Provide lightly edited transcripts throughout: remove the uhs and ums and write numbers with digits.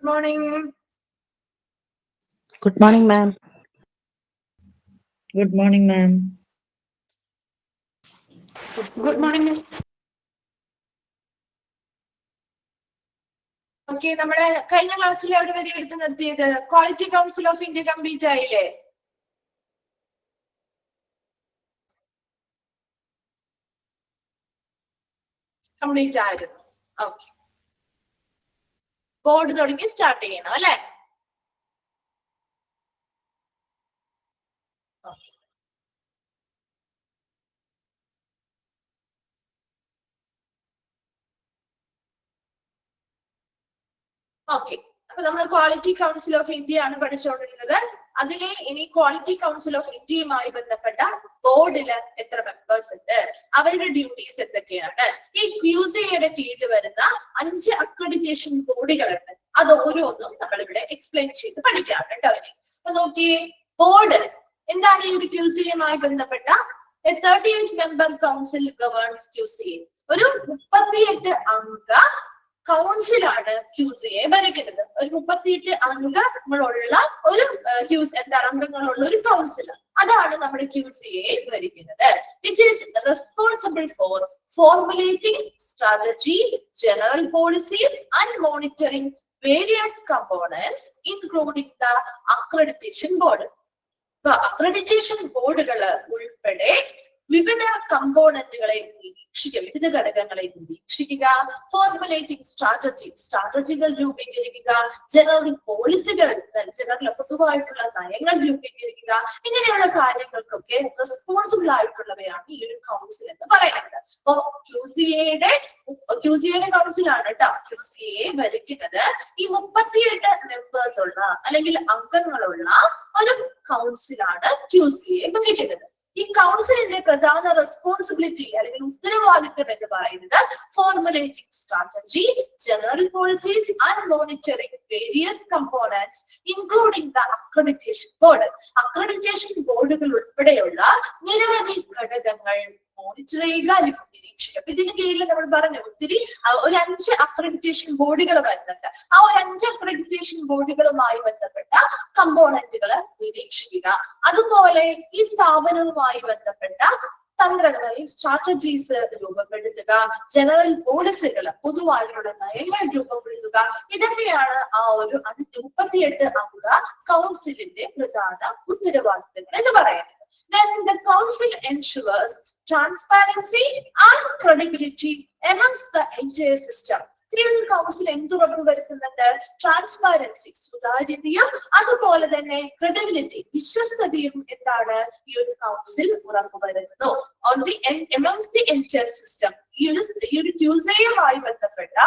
Good morning. Good morning, ma'am. Good morning, ma'am. Good morning, Miss. Okay, നമ്മുടെ കഴിഞ്ഞ ക്ലാസ്സിൽ എവിടെ വരെ എടുത്ത് നിർത്തിയത്? Quality council of India complete ആയില്ലേ? കംപ്ലീറ്റ് ആയിരുന്നു. ഓക്കെ, ബോർഡ് തുടങ്ങി സ്റ്റാർട്ട് ചെയ്യണം അല്ലെ? ഓക്കെ, അപ്പൊ നമ്മൾ ക്വാളിറ്റി കൗൺസിൽ ഓഫ് ഇന്ത്യ ആണ് പഠിച്ചുകൊണ്ടിരുന്നത്. അതിലെ ഇനി ക്വാളിറ്റി കൗൺസിൽ ഓഫ് ഇന്ത്യയുമായി ബന്ധപ്പെട്ട ബോർഡില് എത്ര മെമ്പേഴ്സ് ഉണ്ട്, അവരുടെ ഡ്യൂട്ടീസ് എന്തൊക്കെയാണ്, ഈ ക്യൂസിയുടെ കീഴിൽ വരുന്ന 5 അക്രഡിറ്റേഷൻ ബോഡികളുണ്ട്. അത് ഓരോന്നും നമ്മൾ ഇവിടെ എക്സ്പ്ലെയിൻ ചെയ്ത് പഠിക്കാണ് കേട്ടോ. അപ്പൊ നോക്കിയേ, ബോർഡ് എന്താണ്? ഈ ഒരു ക്യൂസിയുമായി ബന്ധപ്പെട്ട 38 മെമ്പർ കൗൺസിൽ ഗവേൺസ് ക്യൂസിയെ. ഒരു 38 അംഗ കൗൺസിലാണ് ക്യൂസിയെ ഭരിക്കുന്നത്. ഒരു 38 അംഗങ്ങളുള്ള ഒരു അംഗങ്ങളുള്ള ഒരു കൗൺസിൽ, അതാണ് നമ്മുടെ ക്യൂസിയെ ഭരിക്കുന്നത്. Which is responsible four formulating strategy, general policies and monitoring various components including the accreditation board. Accreditation ബോർഡുകൾ ഉൾപ്പെടെ വിവിധ കമ്പോണന്റുകളെ നിരീക്ഷിക്കുക, വിവിധ ഘടകങ്ങളെ നിരീക്ഷിക്കുക, ഫോർമുലേറ്റിംഗ് സ്ട്രാറ്റജികൾ രൂപീകരിക്കുക, ജനറൽ പോളിസികൾ, പൊതുവായിട്ടുള്ള നയങ്ങൾ രൂപീകരിക്കുക, ഇങ്ങനെയുള്ള കാര്യങ്ങൾക്കൊക്കെ റെസ്പോൺസിബിൾ ആയിട്ടുള്ളവയാണ് ഈ ഒരു കൗൺസിൽ എന്ന് പറയുന്നത്. അപ്പൊ ക്യൂസിയുടെ കൗൺസിലാണ് കേട്ടോ ക്യൂസിയെ ഭരിക്കുന്നത്. ഈ 38 മെമ്പേഴ്സ് ഉള്ള അല്ലെങ്കിൽ അംഗങ്ങളുള്ള ഒരു കൗൺസിലാണ് ക്യൂസിയെ ഭരിക്കുന്നത്. ഈ കൗൺസിലിന്റെ പ്രധാന റെസ്പോൺസിബിലിറ്റി അല്ലെങ്കിൽ ഉത്തരവാദിത്വം എന്ന് പറയുന്നത് formulating strategy, general policies and monitoring various components including the accreditation board. Accreditation ബോർഡുകൾ ഉൾപ്പെടെയുള്ള നിരവധി ഘടകങ്ങൾ മോണിറ്റർ ചെയ്യുക, അല്ലെങ്കിൽ നിരീക്ഷിക്കുക. അപ്പൊ ഇതിന് കീഴിൽ നമ്മൾ പറഞ്ഞു ഒരു 5 അക്രഡിറ്റേഷൻ ബോർഡുകൾ വരുന്നുണ്ട്. ആ ഒരു 5 അക്രഡിറ്റേഷൻ ബോർഡുകളുമായി ബന്ധപ്പെട്ട കമ്പോണന്റുകൾ നിരീക്ഷിക്കുക. അതുപോലെ ഈ സ്ഥാപനവുമായി ബന്ധപ്പെട്ട തന്ത്രങ്ങൾ, സ്ട്രാറ്റജീസ് രൂപപ്പെടുത്തുക, ജനറൽ പോളിസികൾ, പൊതുവായിട്ടുള്ള നയങ്ങൾ രൂപപ്പെടുത്തുക. ഇതൊക്കെയാണ് ആ ഒരു 38 അംഗ കൗൺസിലിന്റെ പ്രധാന ഉത്തരവാദിത്തങ്ങൾ എന്ന് പറയുന്നത്. Then the council ensures transparency and credibility amongst the entire system. ഈ ഒരു കൗൺസിൽ എന്തുറപ്പുവരുത്തുന്നുണ്ട്? ട്രാൻസ്പാരൻസി, സുതാര്യതയും അതുപോലെ തന്നെ ക്രെഡിബിലിറ്റി, വിശ്വസ്തതയും എന്താണ് ഈ ഒരു കൗൺസിൽ ഉറപ്പുവരുത്തുന്നു. On the amongst the entire system. ഈ ഒരു ക്യൂസിയുമായി ബന്ധപ്പെട്ട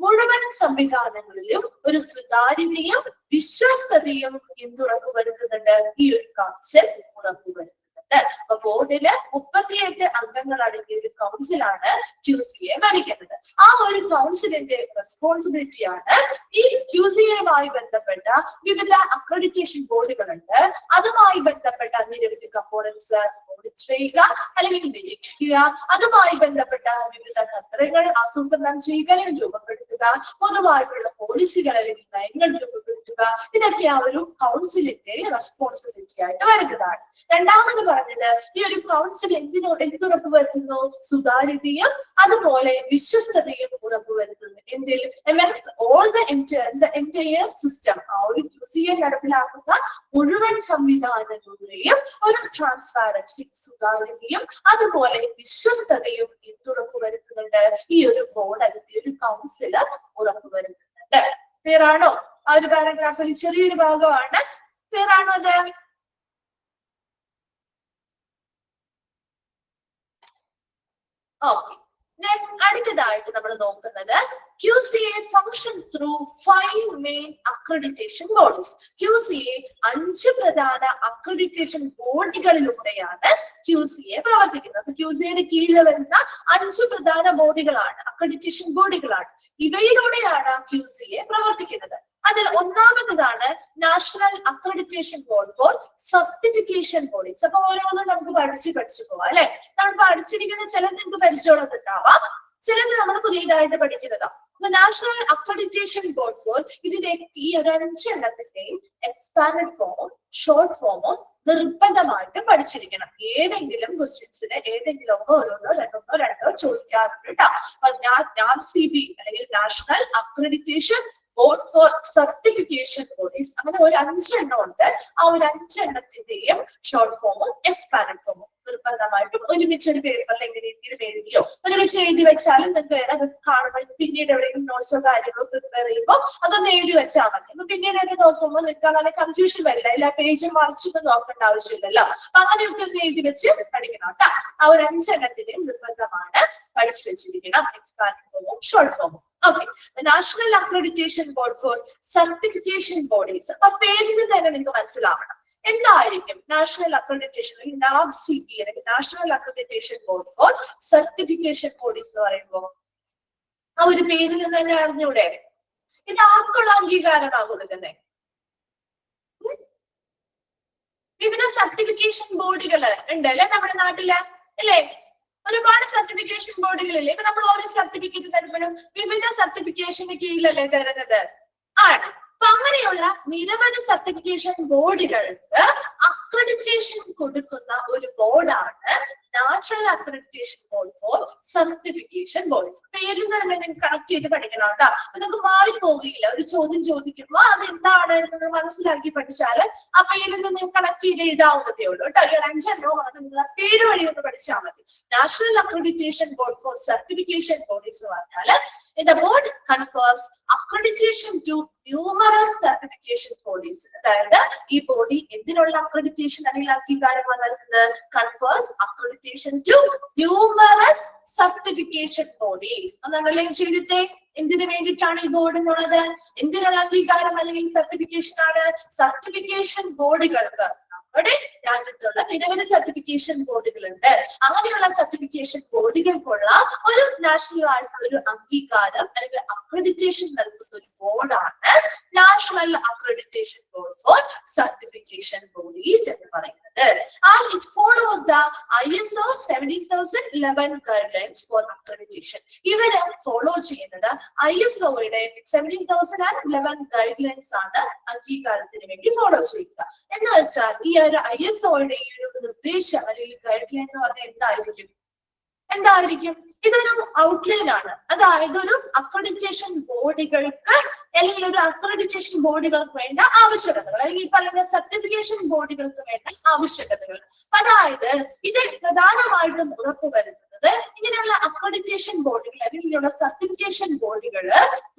മുഴുവൻ സംവിധാനങ്ങളിലും ഒരു സുതാര്യതയും വിശ്വസ്തതയും എന്തുറപ്പുവരുത്തുന്നുണ്ട്? ഈ ഒരു കൗൺസിൽ ഉറപ്പുവരുത്തുന്നുണ്ട്. അപ്പൊ ബോർഡില് 38 അംഗങ്ങൾ അടങ്ങിയ ഒരു കൗൺസിലാണ് ക്യൂസിയെ ഭരിക്കുന്നത്. ആ ഒരു കൗൺസിലിന്റെ റെസ്പോൺസിബിലിറ്റിയാണ് ഈ ക്യൂസിയുമായി ബന്ധപ്പെട്ട വിവിധ അക്രഡിറ്റേഷൻ ബോർഡുകളുണ്ട്. അതുമായി ബന്ധപ്പെട്ട നിരവധി കമ്പോണൻസ് മോണിറ്റർ ചെയ്യുക അല്ലെങ്കിൽ നിരീക്ഷിക്കുക, അതുമായി ബന്ധപ്പെട്ട വിവിധ തന്ത്രങ്ങൾ ആസൂത്രണം ചെയ്യുക, രൂപപ്പെടുത്തുക, പൊതുവായിട്ടുള്ള പോളിസികൾ അല്ലെങ്കിൽ നയങ്ങൾ രൂപപ്പെടുത്തുക. ഇതൊക്കെ ആ ഒരു കൗൺസിലിന്റെ റെസ്പോൺസിബിലിറ്റി ആയിട്ട് വരുന്നതാണ്. രണ്ടാമത് പറഞ്ഞത്, ഈ ഒരു കൗൺസിൽ എന്തുറപ്പുവരുത്തുന്നു? സുതാര്യതയും അതുപോലെ വിശ്വസ്തതയും ഉറപ്പുവരുത്തുന്നു. എന്തിൽ? Amongst all the entire system. ആ ഒരു ക്യൂസിയെ നടപ്പിലാക്കുന്ന മുഴുവൻ സംവിധാനങ്ങളുടെയും ഒരു ട്രാൻസ്പാരൻസി, സുതാര്യതയും അതുപോലെ വിശ്വസ്തതയും എന്തുറപ്പുവരുത്തുന്നുണ്ട്? ഈ ഒരു ബോർഡ് അല്ലെങ്കിൽ ഈ ഒരു കൗൺസിൽ ഉറപ്പുവരുത്തുന്നുണ്ട്. ക്ലിയർ ആണോ? ആ ഒരു പാരഗ്രാഫിൽ ചെറിയൊരു ഭാഗമാണ്. ക്ലിയർ ആണോ അത്? ഓക്കെ, അടുത്തതായിട്ട് നമ്മൾ നോക്കുന്നത് QCA function through 5 main accreditation bodies. QCA 5 പ്രധാന അക്രഡിറ്റേഷൻ ബോഡികളിലൂടെയാണ് QCA പ്രവർത്തിക്കുന്നത്. അപ്പൊ QCAയുടെ കീഴിൽ വരുന്ന 5 പ്രധാന ബോഡികളാണ്, അക്രഡിറ്റേഷൻ ബോഡികളാണ്. ഇവയിലൂടെയാണ് QCA പ്രവർത്തിക്കുന്നത്. അതിൽ ഒന്നാമത്തേതാണ് national accreditation board for certification bodies. അപ്പൊ ഓരോന്നും നമുക്ക് പഠിച്ചു പോവാം അല്ലെ. നമ്മൾ പഠിച്ചിരിക്കുന്ന ചിലത് നിങ്ങൾക്ക് പരിചയമുള്ളതുണ്ടാവാം. ചിലത് നമ്മൾ പുതിയതായിട്ട് പഠിക്കുന്നതാണ്. നാഷണൽ അക്രഡിറ്റേഷൻ ബോർഡ് ഫോർ ഇതിന്റെ ഈ ഒരു 5 എണ്ണത്തിന്റെയും എക്സ്പാൻഡ് ഫോമോ ഷോർട്ട് ഫോമോ നിർബന്ധമായിട്ടും പഠിച്ചിരിക്കണം. ഏതെങ്കിലും ക്വസ്റ്റ്യൻസിന് ഏതെങ്കിലും ഒക്കെ രണ്ടോ ചോദിക്കാറുണ്ട് കേട്ടോ. അപ്പൊ NACB അല്ലെങ്കിൽ national accreditation board for certification bodies അങ്ങനെ ഒരു 5 എണ്ണം ഉണ്ട്. ആ ഒരു 5 എണ്ണത്തിന്റെയും ഷോർട്ട് ഫോമും എക്സ്പാൻഡ് ഫോമും നിർബന്ധമായിട്ടും ഒരുമിച്ച് ഒരു പേപ്പറിൽ എങ്ങനെയെങ്കിലും എഴുതിയോ ഒരുമിച്ച് എഴുതി വെച്ചാലും നിങ്ങൾക്ക് അത് കാണുമ്പോൾ പിന്നീട് എവിടെയെങ്കിലും നോട്ട്സോ കാര്യങ്ങളോ പ്രിപ്പയർ ചെയ്യുമ്പോൾ അതൊന്ന് എഴുതി വെച്ചാൽ മതി. അപ്പൊ പിന്നീട് ഒക്കെ നോക്കുമ്പോൾ നിങ്ങൾക്ക് അങ്ങനെ കൺഫ്യൂഷൻ വരില്ല. എല്ലാ പേജും മറിച്ചൊന്നും നോക്കേണ്ട ആവശ്യമില്ലല്ലോ. അപ്പൊ അങ്ങനെയൊക്കെ ഒന്ന് എഴുതി വെച്ച് പഠിക്കണം കേട്ടോ. ആ ഒരു 5 എണ്ണത്തിന്റെയും നിർബന്ധമാണ് പഠിച്ചു വെച്ചിരിക്കണം എക്സ്പാൻഡ് ഫോമും ഷോർട്ട് ഫോമും. Okay, the National Accreditation Board for Certification Bodies. അപ്പൊ പേരിൽ തന്നെ നിങ്ങൾക്ക് മനസ്സിലാവണം എന്തായിരിക്കും നാഷണൽ അക്രഡിറ്റേഷൻ അല്ലെങ്കിൽ NACB അല്ലെങ്കിൽ national accreditation board for certification bodies എന്ന് പറയുമ്പോൾ ആ ഒരു പേരിൽ നിന്ന് തന്നെ അറിഞ്ഞൂടെ ഇത് ആർക്കുള്ള അംഗീകാരമാണ് കൊടുക്കുന്നത്? വിവിധ സർട്ടിഫിക്കേഷൻ ബോർഡുകൾ ഉണ്ട് അല്ലെ നമ്മുടെ നാട്ടില് അല്ലേ? ഒരുപാട് സർട്ടിഫിക്കേഷൻ ബോർഡുകളില്ലേ? ഇപ്പൊ നമ്മൾ ഓരോ സർട്ടിഫിക്കറ്റ് തരുമ്പോഴും വിവിധ സർട്ടിഫിക്കേഷന് കീഴിലല്ലേ തരുന്നത് ആണ്. അപ്പൊ അങ്ങനെയുള്ള നിരവധി സർട്ടിഫിക്കേഷൻ ബോർഡുകൾക്ക് അക്രഡിറ്റേഷൻ കൊടുക്കുന്ന ഒരു ബോർഡാണ് national accreditation board for certification bodies. പേരിൽ തന്നെ നിങ്ങൾക്ക് കണക്ട് ചെയ്ത് പഠിക്കണം കേട്ടോ. അപ്പൊ നിങ്ങൾക്ക് മാറിപ്പോകില്ല. ഒരു ചോദ്യം ചോദിക്കുമ്പോൾ അത് എന്താണ് എന്ന് മനസ്സിലാക്കി പഠിച്ചാൽ ആ പേരിൽ നിന്ന് കണക്ട് ചെയ്ത് എഴുതാവുന്നതേ ഉള്ളൂ കേട്ടോ. ഒരു 5 എണ്ണമാണ് നിങ്ങൾ പേര് വഴി ഒന്ന് പഠിച്ചാൽ മതി. National accreditation board for certification bodies എന്ന് പറഞ്ഞാൽ the board confers accreditation to numerous certification bodies. അതായത് ഈ ബോഡി എന്തിനുള്ള അക്രഡിറ്റേഷൻ അല്ലെങ്കിൽ അംഗീകാരമാണ് നൽകുന്നത്? confers accreditation to numerous certification bodies. അതാണല്ലേ ചെയ്തിട്ടേ എന്തിനു വേണ്ടിയിട്ടാണ് ഈ ബോർഡ് എന്നുള്ളത്? എന്തിനുള്ള അംഗീകാരം അല്ലെങ്കിൽ സർട്ടിഫിക്കേഷൻ ആണ്? സർട്ടിഫിക്കേഷൻ ബോർഡുകൾക്ക് നമ്മുടെ രാജ്യത്തുള്ള നിരവധി സർട്ടിഫിക്കേഷൻ ബോർഡുകളുണ്ട്. അങ്ങനെയുള്ള സർട്ടിഫിക്കേഷൻ ബോർഡുകൾക്കുള്ള ഒരു നാഷണൽ ആയിട്ടുള്ള ഒരു അംഗീകാരം അല്ലെങ്കിൽ അക്രഡിറ്റേഷൻ നൽകുന്ന ഒരു ബോർഡാണ് national accreditation board for certification bodies എന്ന് പറയുന്നത്. And it follows the ISO 17011 guidelines for accreditation. ഇവര് ഫോളോ ചെയ്യുന്നത് ISOയുടെ 17011 ഗൈഡ്ലൈൻസ് ആണ് അംഗീകാരത്തിന് വേണ്ടി ഫോളോ ചെയ്യുക. എന്ന് വെച്ചാൽ ഈ ഒരു ISOയുടെ ഈ ഒരു നിർദ്ദേശം അല്ലെങ്കിൽ ഗൈഡ് ലൈൻ എന്ന് പറഞ്ഞാൽ എന്തായിരിക്കും? ഇതൊരു ഔട്ട്ലൈൻ ആണ്. അതായത് ഒരു അക്രഡിറ്റേഷൻ ബോഡികൾക്ക് അല്ലെങ്കിൽ ഒരു അക്രഡിറ്റേഷൻ ബോഡികൾക്ക് വേണ്ട ആവശ്യകതകൾ അല്ലെങ്കിൽ ഈ പറയുന്ന സർട്ടിഫിക്കേഷൻ ബോഡികൾക്ക് വേണ്ട ആവശ്യകതകൾ. അതായത് ഇത് പ്രധാനമായിട്ടും ഉറപ്പുവരുത്തുന്നത് ഇങ്ങനെയുള്ള അക്രഡിറ്റേഷൻ ബോഡികൾ അല്ലെങ്കിൽ ഇങ്ങനെയുള്ള സർട്ടിഫിക്കേഷൻ ബോഡികൾ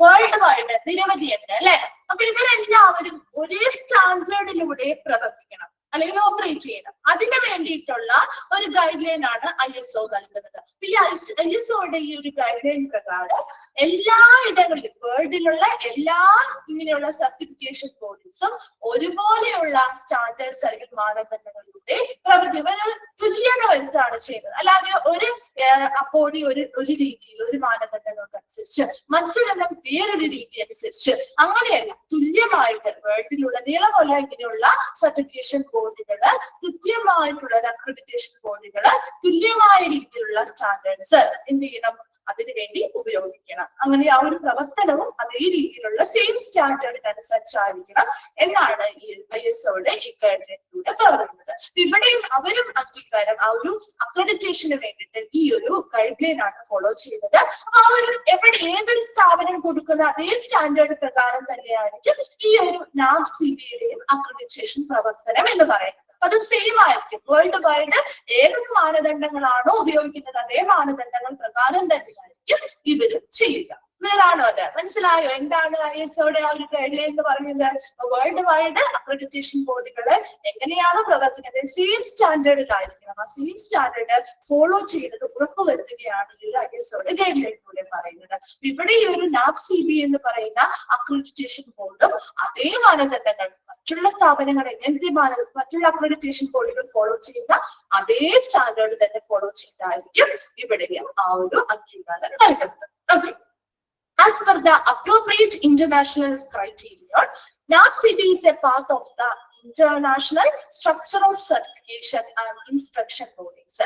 വേൾഡ് വൈഡ് നിരവധിയുണ്ട് അല്ലെ? അപ്പൊ ഇവരെല്ലാവരും ഒരേ സ്റ്റാൻഡേർഡിലൂടെ പ്രവർത്തിക്കണം അല്ലെങ്കിൽ ഓപ്പറേറ്റ് ചെയ്യണം. അതിന് വേണ്ടിയിട്ടുള്ള ഒരു ഗൈഡ് ലൈൻ ആണ് ISO നൽകുന്നത്. ഈ ISOയുടെ ഈ ഒരു ഗൈഡ് ലൈൻ പ്രകാരം എല്ലാ ഇടങ്ങളിലും വേൾഡിലുള്ള എല്ലാ ഇങ്ങനെയുള്ള സർട്ടിഫിക്കേഷൻ ബോഡീസും ഒരുപോലെയുള്ള സ്റ്റാൻഡേർഡ്സ് അല്ലെങ്കിൽ മാനദണ്ഡങ്ങളിലൂടെ പ്രവർത്തിക്കും. തുല്യത വരുത്താണ് ചെയ്യുന്നത്. അല്ലാതെ ഒരു ബോഡി ഒരു രീതിയിൽ ഒരു മാനദണ്ഡങ്ങൾക്കനുസരിച്ച് മറ്റൊരെണ്ണം വേറൊരു രീതി അനുസരിച്ച് അങ്ങനെയല്ല. തുല്യമായിട്ട് വേൾഡിലുടനീളമുള്ള ഇങ്ങനെയുള്ള സർട്ടിഫിക്കേഷൻ ബോർഡുകള് കൃത്യമായിട്ടുള്ള അക്രഡിറ്റേഷൻ ബോർഡുകള് തുല്യമായ രീതിയിലുള്ള സ്റ്റാൻഡേർഡ്സ് എന്ത് ചെയ്യണം? അതിനുവേണ്ടി ഉപയോഗിക്കണം. അങ്ങനെ ആ ഒരു പ്രവർത്തനവും അതേ രീതിയിലുള്ള സെയിം സ്റ്റാൻഡേർഡിനനുസരിച്ചായിരിക്കണം എന്നാണ് ഈ ISOയുടെ ഈ ഗൈഡ്ലൈനിലൂടെ പറയുന്നത്. ഇവിടെയും അവരും അംഗീകാരം ആ ഒരു അക്രഡിറ്റേഷന് വേണ്ടിയിട്ട് ഈ ഒരു ഗൈഡ് ലൈൻ ആണ് ഫോളോ ചെയ്യുന്നത്. അപ്പൊ ആ ഒരു ഏതൊരു സ്ഥാപനം കൊടുക്കുന്ന അതേ സ്റ്റാൻഡേർഡ് പ്രകാരം തന്നെയായിരിക്കും ഈ ഒരു NACBയുടെയും അക്രഡിറ്റേഷൻ പ്രവർത്തനം എന്ന് പറയുന്നത്. അത് സെയിം ആയിരിക്കും. വേൾഡ് വൈഡ് ഏതൊരു മാനദണ്ഡങ്ങളാണോ ഉപയോഗിക്കുന്നത് അതേ മാനദണ്ഡങ്ങൾ പ്രകാരം തന്നെയായിരിക്കും ഇവരും ചെയ്യുക. ക്ലിയറാണോ? അത് മനസ്സിലായോ? എന്താണ് ISOയുടെ ആ ഒരു ഗൈഡ് ലൈൻ എന്ന് പറയുന്നത്? വേൾഡ് വൈഡ് അക്രഡിറ്റേഷൻ ബോർഡുകള് എങ്ങനെയാണോ പ്രവർത്തിക്കുന്നത് സെയിം സ്റ്റാൻഡേർഡിലായിരിക്കണം. ആ സെയിം സ്റ്റാൻഡേർഡ് ഫോളോ ചെയ്യുന്നത് ഉറപ്പുവരുത്തുകയാണ് ഈ ഒരു ISOയുടെ ഗൈഡ് ലൈനിലൂടെ പറയുന്നത്. ഇവിടെ ഈ ഒരു NACB എന്ന് പറയുന്ന അക്രഡിറ്റേഷൻ ബോർഡും അതേ മാനദണ്ഡങ്ങൾ മറ്റുള്ള സ്ഥാപനങ്ങൾ എങ്ങനത്തെ മറ്റുള്ള അക്രഡിറ്റേഷൻ ബോർഡുകൾ ഫോളോ ചെയ്യുന്ന അതേ സ്റ്റാൻഡേർഡ് തന്നെ ഫോളോ ചെയ്തായിരിക്കും ഇവിടെയും ആ ഒരു അംഗീകാരം നൽകുന്നത്. Okay. As per the appropriate international criteria, NACB is a part of the international structure of certification certification and inspection bodies.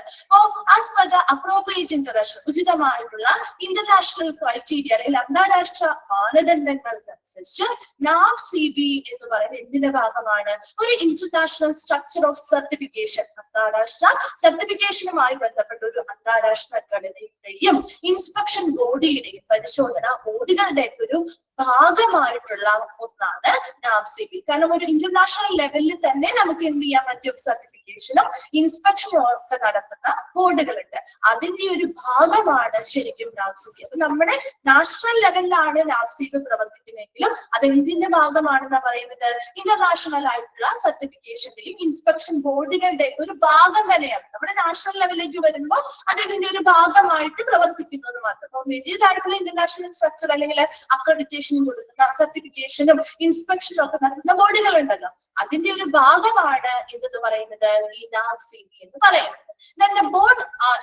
As per the appropriate international, ഉചിതമായിട്ടുള്ള ഇന്റർനാഷണൽ ക്രൈറ്റീരിയ അല്ലെങ്കിൽ അന്താരാഷ്ട്ര മാനദണ്ഡങ്ങൾക്കനുസരിച്ച് NAAC-CB എന്ന് പറയുന്നത് എന്തിന്റെ ഭാഗമാണ്? ഒരു ഇന്റർനാഷണൽ സ്ട്രക്ചർ ഓഫ് സർട്ടിഫിക്കേഷൻ, അന്താരാഷ്ട്ര സർട്ടിഫിക്കേഷനുമായി ബന്ധപ്പെട്ട ഒരു അന്താരാഷ്ട്ര ഘടനയുടെയും ഇൻസ്പെക്ഷൻ ബോഡിയുടെയും പരിശോധന ബോഡികളുടെ ഒരു ഭാഗമായിട്ടുള്ള ഒന്നാണ് NAAC-CB. കാരണം ഒരു ഇന്റർനാഷണൽ ലെവലിൽ തന്നെ നമുക്ക് എന്ത് ചെയ്യാൻ പറ്റും? സർട്ടിഫിക്കേഷനും ഇൻസ്പെക്ഷനും ഒക്കെ നടത്തുന്ന ബോർഡുകളുണ്ട്. അതിന്റെ ഒരു ഭാഗമാണ് ശരിക്കും NAAC-CB. അപ്പൊ നമ്മുടെ നാഷണൽ ലെവലിലാണ് NAAC-CB പ്രവർത്തിക്കുന്നതെങ്കിലും അത് എന്തിന്റെ ഭാഗമാണെന്ന് പറയുന്നത്? ഇന്റർനാഷണൽ ആയിട്ടുള്ള സർട്ടിഫിക്കേഷന്റെയും ഇൻസ്പെക്ഷൻ ബോർഡുകളുടെ ഒരു ഭാഗം തന്നെയാണ്. നമ്മുടെ നാഷണൽ ലെവലിലേക്ക് വരുമ്പോൾ അത് ഇതിന്റെ ഒരു ഭാഗമായിട്ട് പ്രവർത്തിക്കുന്നത് മാത്രം. അപ്പൊ വലിയതായിട്ടുള്ള ഇന്റർനാഷണൽ സ്ട്രക്ചർ അല്ലെങ്കിൽ അക്രഡിറ്റേഷൻ കൊടുക്കുന്ന സർട്ടിഫിക്കേഷനും ഇൻസ്പെക്ഷനും ഒക്കെ നടത്തുന്ന ബോഡികൾ ഉണ്ടല്ലോ, അതിന്റെ ഒരു ഭാഗമാണ് ഇതെന്ന് പറയുന്നത് ഈ NAAC-CB എന്ന് പറയുന്നത്. Then the board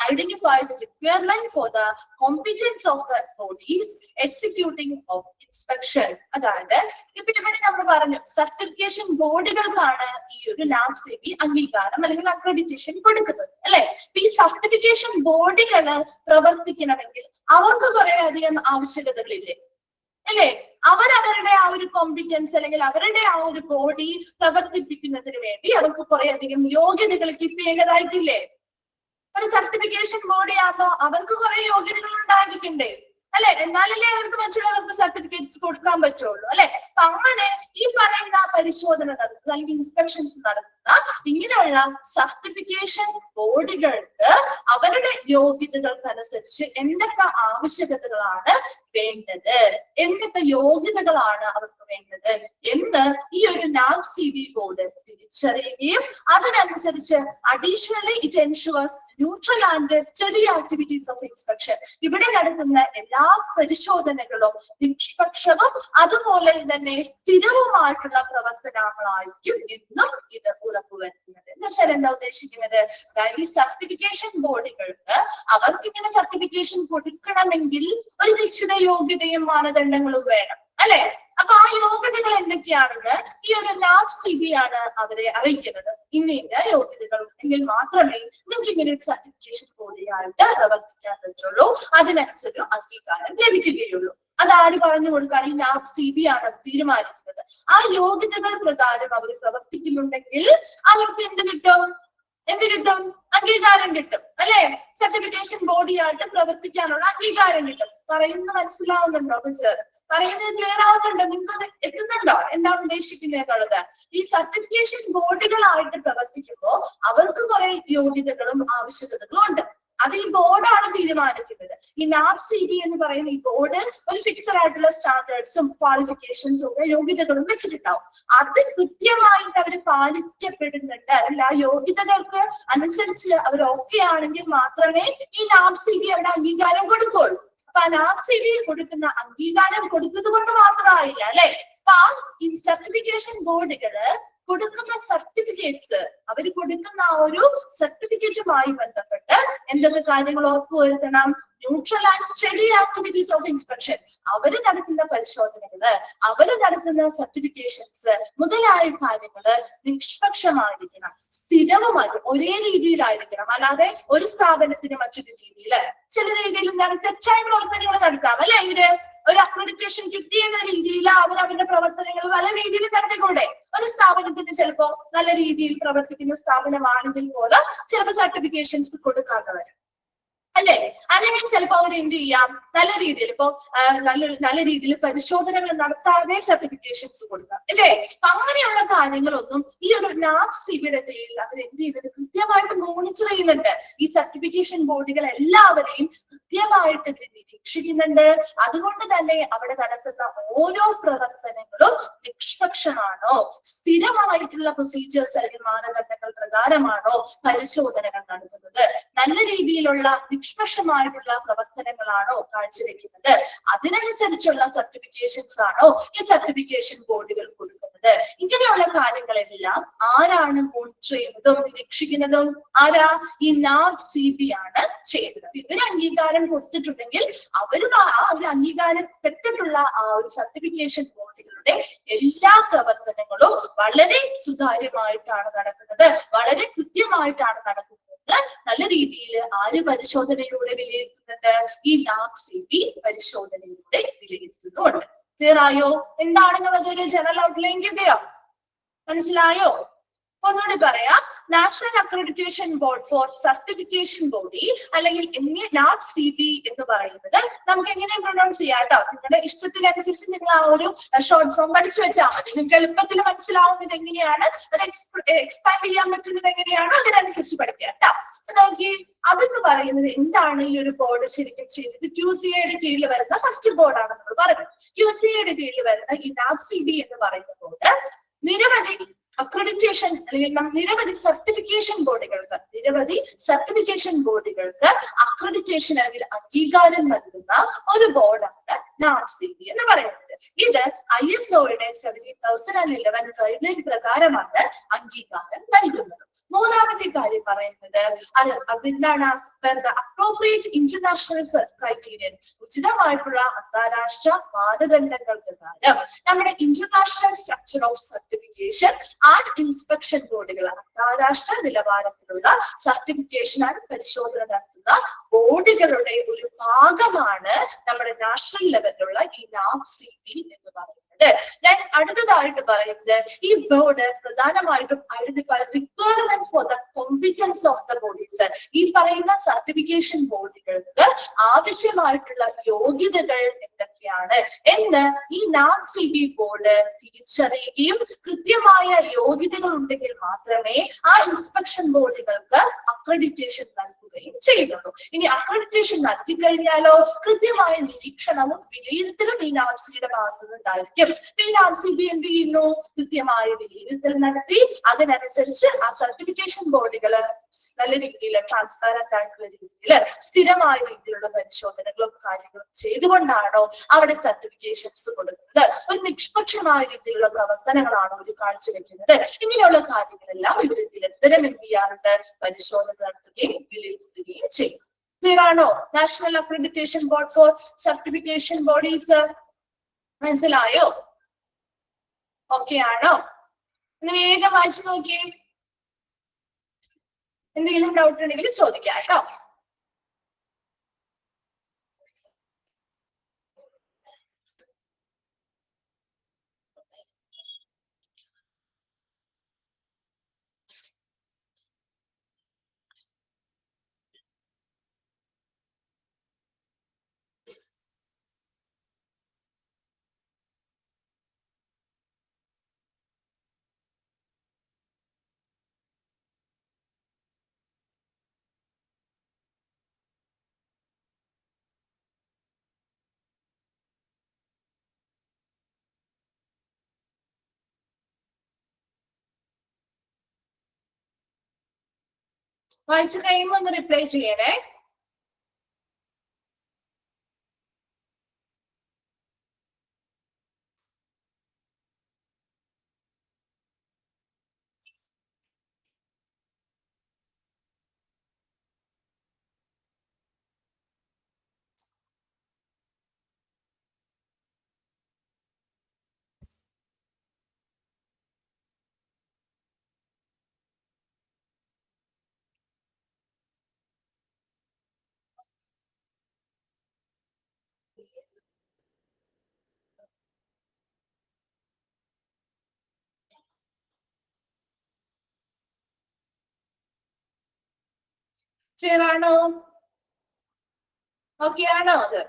identifies requirement for the competence of the bodies executing of inspection. അതായത് ഇപ്പൊ ഇവിടെ നമ്മൾ പറഞ്ഞു സർട്ടിഫിക്കേഷൻ ബോർഡുകൾക്കാണ് ഈ ഒരു NAAC-CB അംഗീകാരം അല്ലെങ്കിൽ അക്രഡിറ്റേഷൻ കൊടുക്കുന്നത് അല്ലെ. ഈ സർട്ടിഫിക്കേഷൻ ബോഡികൾ പ്രവർത്തിക്കണമെങ്കിൽ അവർക്ക് കുറെ അധികം ആവശ്യകതകളില്ലേ അല്ലെ? അവരവരുടെ ആ ഒരു കോമ്പിറ്റൻസ് അല്ലെങ്കിൽ അവരുടെ ആ ഒരു ബോഡി പ്രവർത്തിപ്പിക്കുന്നതിന് വേണ്ടി അവർക്ക് കുറെ അധികം യോഗ്യതകൾ കീപ്പ് ചെയ്യേണ്ടതായിട്ടില്ലേ? ഒരു സർട്ടിഫിക്കേഷൻ ബോഡി ആകുമ്പോ അവർക്ക് കുറെ യോഗ്യതകൾ ഉണ്ടായിരിക്കണ്ടേ അല്ലെ? എന്നാലല്ലേ അവർക്ക് മറ്റുള്ളവർക്ക് സർട്ടിഫിക്കറ്റ്സ് കൊടുക്കാൻ പറ്റുള്ളൂ അല്ലെ? അപ്പൊ അങ്ങനെ ഈ പറയുന്ന പരിശോധന നടത്തുന്ന അല്ലെങ്കിൽ ഇൻസ്പെക്ഷൻസ് നടത്തുന്ന ഇങ്ങനെയുള്ള സർട്ടിഫിക്കേഷൻ ബോഡികൾക്ക് അവരുടെ യോഗ്യതകൾക്കനുസരിച്ച് എന്തൊക്കെ ആവശ്യകതകളാണ് വേണ്ടത്, എന്തൊക്കെ യോഗ്യതകളാണ് അവർക്ക് വേണ്ടത് എന്ന് ഈ ഒരു NAAC-CB ബോർഡ് തിരിച്ചറിയുകയും അതിനനുസരിച്ച് additionally it ensures neutral and study activities of inspection. ഇവിടെ നടത്തുന്ന എല്ലാ പരിശോധനകളും നിഷ്പക്ഷവും അതുപോലെ തന്നെ സ്ഥിരവുമായിട്ടുള്ള പ്രവർത്തനങ്ങളായിരിക്കും എന്നും ഇത് ഉറപ്പുവരുത്തുന്നത്. എന്ന് വെച്ചാൽ എന്താ ഉദ്ദേശിക്കുന്നത്? അതായത് ഈ സർട്ടിഫിക്കേഷൻ ബോഡികൾക്ക് അവർക്ക് ഇങ്ങനെ സർട്ടിഫിക്കേഷൻ കൊടുക്കണമെങ്കിൽ ഒരു നിശ്ചിത യോഗ്യതയും മാനദണ്ഡങ്ങളും വേണം അല്ലെ? അപ്പൊ ആ യോഗ്യതകൾ എന്തൊക്കെയാണെന്ന് ഈ ഒരു NAAC-CB ആണ് അവരെ അറിയിക്കുന്നത്. ഇന്ന യോഗ്യതകൾ ഉണ്ടെങ്കിൽ മാത്രമേ നിങ്ങൾക്ക് ഇങ്ങനെ ഒരു സർട്ടിഫിക്കേഷൻ ബോഡിയായിട്ട് പ്രവർത്തിക്കാൻ പറ്റുള്ളൂ, അതിനനുസരിച്ച് അംഗീകാരം ലഭിക്കുകയുള്ളൂ. അതാര് പറഞ്ഞു കൊടുക്കുകയാണ്? ഈ NAAC-CB ആണ് തീരുമാനിക്കുന്നത്. ആ യോഗ്യതകൾ പ്രകാരം അവർ പ്രവർത്തിക്കുന്നുണ്ടെങ്കിൽ അവർക്ക് എന്ത് കിട്ടും? അംഗീകാരം കിട്ടും അല്ലെ? സർട്ടിഫിക്കേഷൻ ബോഡിയായിട്ട് പ്രവർത്തിക്കാനുള്ള അംഗീകാരം കിട്ടും. പറയുന്നത് മനസ്സിലാവുന്നുണ്ടോ സർ? പറയുന്നത് ക്ലിയർ ആവുന്നുണ്ടോ? നിങ്ങൾക്ക് എത്തുന്നുണ്ടോ എന്താണ് ഉദ്ദേശിക്കുന്നത് എന്നുള്ളത്? ഈ സർട്ടിഫിക്കേഷൻ ബോഡികളായിട്ട് പ്രവർത്തിക്കുമ്പോൾ അവർക്ക് കുറെ യോഗ്യതകളും ആവശ്യകതകളും ഉണ്ട്. അത് ഈ ബോർഡാണ് തീരുമാനിക്കുന്നത്. ഈ NAAC-CB എന്ന് പറയുന്ന ഈ ബോർഡ് ഒരു ഫിക്സഡ് ആയിട്ടുള്ള സ്റ്റാൻഡേർഡ്സും ക്വാളിഫിക്കേഷൻസും ഒക്കെ യോഗ്യതകളും വെച്ചിട്ടുണ്ടാവും. അത് കൃത്യമായിട്ട് അവർ പാലിക്കപ്പെടുന്നുണ്ട് അല്ല ആ യോഗ്യതകൾക്ക് അനുസരിച്ച് അവർ ഓക്കെ ആണെങ്കിൽ മാത്രമേ ഈ NAAC-CB അവിടെ അംഗീകാരം കൊടുക്കുള്ളൂ. അപ്പൊ NAAC-CB കൊടുക്കുന്ന അംഗീകാരം കൊടുത്തത് കൊണ്ട് മാത്രമായില്ല അല്ലെ? അപ്പൊ ഈ സർട്ടിഫിക്കേഷൻ ബോർഡുകള് കൊടുക്കുന്ന സർട്ടിഫിക്കറ്റ്സ് അവർ കൊടുക്കുന്ന ആ ഒരു സർട്ടിഫിക്കറ്റുമായി ബന്ധപ്പെട്ട് എന്തൊക്കെ കാര്യങ്ങൾ ഉറപ്പുവരുത്തണം? Neutral and study activities of inspection. അവര് നടത്തുന്ന പരിശോധനകള്, അവര് നടത്തുന്ന സർട്ടിഫിക്കേഷൻസ് മുതലായ കാര്യങ്ങള് നിഷ്പക്ഷമായിരിക്കണം, സ്ഥിരവുമായി ഒരേ രീതിയിലായിരിക്കണം. അല്ലാതെ ഒരു സ്ഥാപനത്തിന് മറ്റൊരു രീതിയിൽ ചില രീതിയിൽ എന്താണ് തെറ്റായ പ്രവർത്തനങ്ങൾ നടത്താം അല്ലെ? ഇവര് ഒരു അക്രഡിറ്റേഷൻ കിട്ടിയെന്ന രീതിയിൽ അവരവരുടെ പ്രവർത്തനങ്ങൾ പല രീതിയിൽ നടത്തിക്കൂടെ? ഒരു സ്ഥാപനത്തിന് ചിലപ്പോ നല്ല രീതിയിൽ പ്രവർത്തിക്കുന്ന സ്ഥാപനമാണെങ്കിൽ പോലും ചിലപ്പോൾ സർട്ടിഫിക്കേഷൻസ് കൊടുക്കാത്തവർ അല്ലെ? അല്ലെങ്കിൽ ചിലപ്പോൾ അവർ എന്ത് ചെയ്യാം? നല്ല രീതിയിൽ ഇപ്പോ നല്ല രീതിയിൽ പരിശോധനകൾ നടത്താതെ സർട്ടിഫിക്കേഷൻസ് കൊടുക്കാം അല്ലെ? അപ്പൊ അങ്ങനെയുള്ള കാര്യങ്ങളൊന്നും ഈ ഒരു NAAC-CBയുടെ കീഴിൽ അവർ എന്ത് ചെയ്യുന്നത്? കൃത്യമായിട്ട് മോണിറ്റർ ചെയ്യുന്നുണ്ട്. ഈ സർട്ടിഫിക്കേഷൻ ബോഡികൾ എല്ലാവരെയും കൃത്യമായിട്ട് നിരീക്ഷിക്കുന്നുണ്ട്. അതുകൊണ്ട് തന്നെ അവിടെ നടത്തുന്ന ഓരോ പ്രവർത്തനങ്ങളും നിഷ്പക്ഷമാണോ, സ്ഥിരമായിട്ടുള്ള പ്രൊസീജിയേഴ്സ് അല്ലെങ്കിൽ മാനദണ്ഡങ്ങൾ പ്രകാരമാണോ പരിശോധനകൾ നടത്തുന്നത്, നല്ല രീതിയിലുള്ള നിഷ്പക്ഷമായിട്ടുള്ള പ്രവർത്തനങ്ങളാണോ കാഴ്ചവെക്കുന്നത്, അതിനനുസരിച്ചുള്ള സർട്ടിഫിക്കേഷൻസ് ആണോ ഈ സർട്ടിഫിക്കേഷൻ ബോർഡുകൾ കൊടുക്കുന്നത് പറയുന്നത്. ഇങ്ങനെയുള്ള കാര്യങ്ങളെല്ലാം ആരാണ് മോണിറ്റർ ചെയ്യുന്നതും നിരീക്ഷിക്കുന്നതും? ആരാ? ഈ NABCB ആണ് ചെയ്യുന്നത്. ഇവര് അംഗീകാരം കൊടുത്തിട്ടുണ്ടെങ്കിൽ അവരും ആ ഒരു അംഗീകാരം പെട്ടിട്ടുള്ള ആ ഒരു സർട്ടിഫിക്കേഷൻ ബോഡികളുടെ എല്ലാ പ്രവർത്തനങ്ങളും വളരെ സുതാര്യമായിട്ടാണ് നടക്കുന്നത്, വളരെ കൃത്യമായിട്ടാണ് നടക്കുന്നത്. നല്ല രീതിയിൽ ആര് പരിശോധനയിലൂടെ വിലയിരുത്തുന്നുണ്ട്? ഈ NABCB പരിശോധനയിലൂടെ വിലയിരുത്തുന്നുണ്ട്. ക്ലിയർ ആയോ? എന്താണെന്നുള്ളത് ഒരു ജനറൽ ഔട്ട്ലൈൻ കിട്ടിയോ? മനസ്സിലായോ? ഒന്നുകൂടി പറയാം. National accreditation board for certification body അല്ലെങ്കിൽ NABCB എന്ന് പറയുന്നത് നമുക്ക് എങ്ങനെയും പ്രൊനൗൺസ് ചെയ്യാം കേട്ടോ. നിങ്ങളുടെ ഇഷ്ടത്തിനനുസരിച്ച് നിങ്ങൾ ആ ഒരു ഷോർട്ട് ഫോം പഠിച്ചു വെച്ചാൽ മതി. നിങ്ങൾക്ക് എളുപ്പത്തിൽ മനസ്സിലാവുന്നത് എങ്ങനെയാണ്, അത് എക്സ്പാൻഡ് ചെയ്യാൻ പറ്റുന്നത് എങ്ങനെയാണോ അതിനനുസരിച്ച് പഠിക്കുക കേട്ടോ. നോക്കി, അതെന്ന് പറയുന്നത് എന്താണ്? ഈ ഒരു ബോർഡ് ശരിക്കും ചെയ്തത് QCAയുടെ കീഴിൽ വരുന്ന ഫസ്റ്റ് ബോർഡാണ് നമ്മൾ പറയുന്നത്. QCAയുടെ കീഴിൽ വരുന്ന ഈ NABCB എന്ന് പറയുന്ന ബോർഡ് നിരവധി അക്രഡിറ്റേഷൻ അല്ലെങ്കിൽ നിരവധി സർട്ടിഫിക്കേഷൻ ബോഡികൾക്ക് അക്രഡിറ്റേഷൻ അല്ലെങ്കിൽ അംഗീകാരം നൽകുന്ന ഒരു ബോർഡാണ് NABCB എന്ന് പറയുന്നത്. ഇത് ISOയുടെ 17011 ഗൈഡ്ലൈൻ പ്രകാരമാണ് അംഗീകാരം നൽകുന്നത്. മൂന്നാമത്തെ കാര്യം പറയുന്നത് അതെന്താണ്? അപ്രോപ്രിയേറ്റ് ഇന്റർനാഷണൽ ക്രൈറ്റീരിയൻ, ഉചിതമായിട്ടുള്ള അന്താരാഷ്ട്ര മാനദണ്ഡങ്ങൾ പ്രകാരം നമ്മുടെ international structure of certification and inspection ബോർഡുകൾ, അന്താരാഷ്ട്ര നിലവാരത്തിലുള്ള സർട്ടിഫിക്കേഷൻ ആൻഡ് പരിശോധന നടത്തുന്ന ബോർഡുകളുടെ ഒരു ഭാഗമാണ് നമ്മുടെ നാഷണൽ ലെവലിലുള്ള ഈ NABCB എന്ന് പറയുന്നത്. ഞാൻ അടുത്തതായിട്ട് പറയുന്നത് ഈ ബോർഡ് പ്രധാനമായിട്ടും identify requirement for the competence of the bodies. ഈ പറയുന്ന സർട്ടിഫിക്കേഷൻ ബോർഡുകൾക്ക് ആവശ്യമായിട്ടുള്ള യോഗ്യതകൾ എന്തൊക്കെയാണ് എന്ന് ഈ NABCB ബോർഡ് തിരിച്ചറിയുകയും കൃത്യമായ യോഗ്യതകൾ ഉണ്ടെങ്കിൽ മാത്രമേ ആ ഇൻസ്പെക്ഷൻ ബോർഡുകൾക്ക് അക്രഡിറ്റേഷൻ നൽകുകയും ചെയ്യുന്നുള്ളൂ. ഇനി അക്രഡിറ്റേഷൻ നൽകി കഴിഞ്ഞാലോ കൃത്യമായ നിരീക്ഷണവും വിലയിരുത്തലും ഈ NABCBയുടെ ഭാഗത്തു നിന്നുണ്ടായിരിക്കും. ഈ NABCB എന്ത് ചെയ്യുന്നു? കൃത്യമായ വിലയിരുത്തൽ നടത്തി അതിനനുസരിച്ച് ആ സർട്ടിഫിക്കേഷൻ ബോർഡുകൾ നല്ല രീതിയിൽ ട്രാൻസ്പാരന്റ് ആയിട്ടുള്ള രീതിയിൽ സ്ഥിരമായ രീതിയിലുള്ള പരിശോധനകളും കാര്യങ്ങളും ചെയ്തുകൊണ്ടാണോ അവിടെ സർട്ടിഫിക്കേഷൻസ് കൊടുക്കുന്നത്, ഒരു നിഷ്പക്ഷമായ രീതിയിലുള്ള പ്രവർത്തനങ്ങളാണോ ഒരു കാഴ്ചവെക്കുന്നത്, ഇങ്ങനെയുള്ള കാര്യങ്ങളെല്ലാം ഇവർ നിരന്തരം എന്ത് ചെയ്യാറുണ്ട്? പരിശോധന നടത്തുകയും വിലയിരുത്തുകയും ചെയ്യും. ക്ലിയർ ആണോ? National accreditation board for certification bodies മനസ്സിലായോ? ഓക്കെ ആണോ? ഒന്ന് വേഗം വായിച്ചു നോക്കിയേ. എന്തെങ്കിലും ഡൗട്ട് ഉണ്ടെങ്കിൽ ചോദിക്കാം കേട്ടോ. വായിച്ചു കഴിയുമ്പോൾ ഒന്ന് റിപ്ലൈ ചെയ്യണേ. ക്ലിയർ ആണോ? ഓക്കെ ആണോ അത്?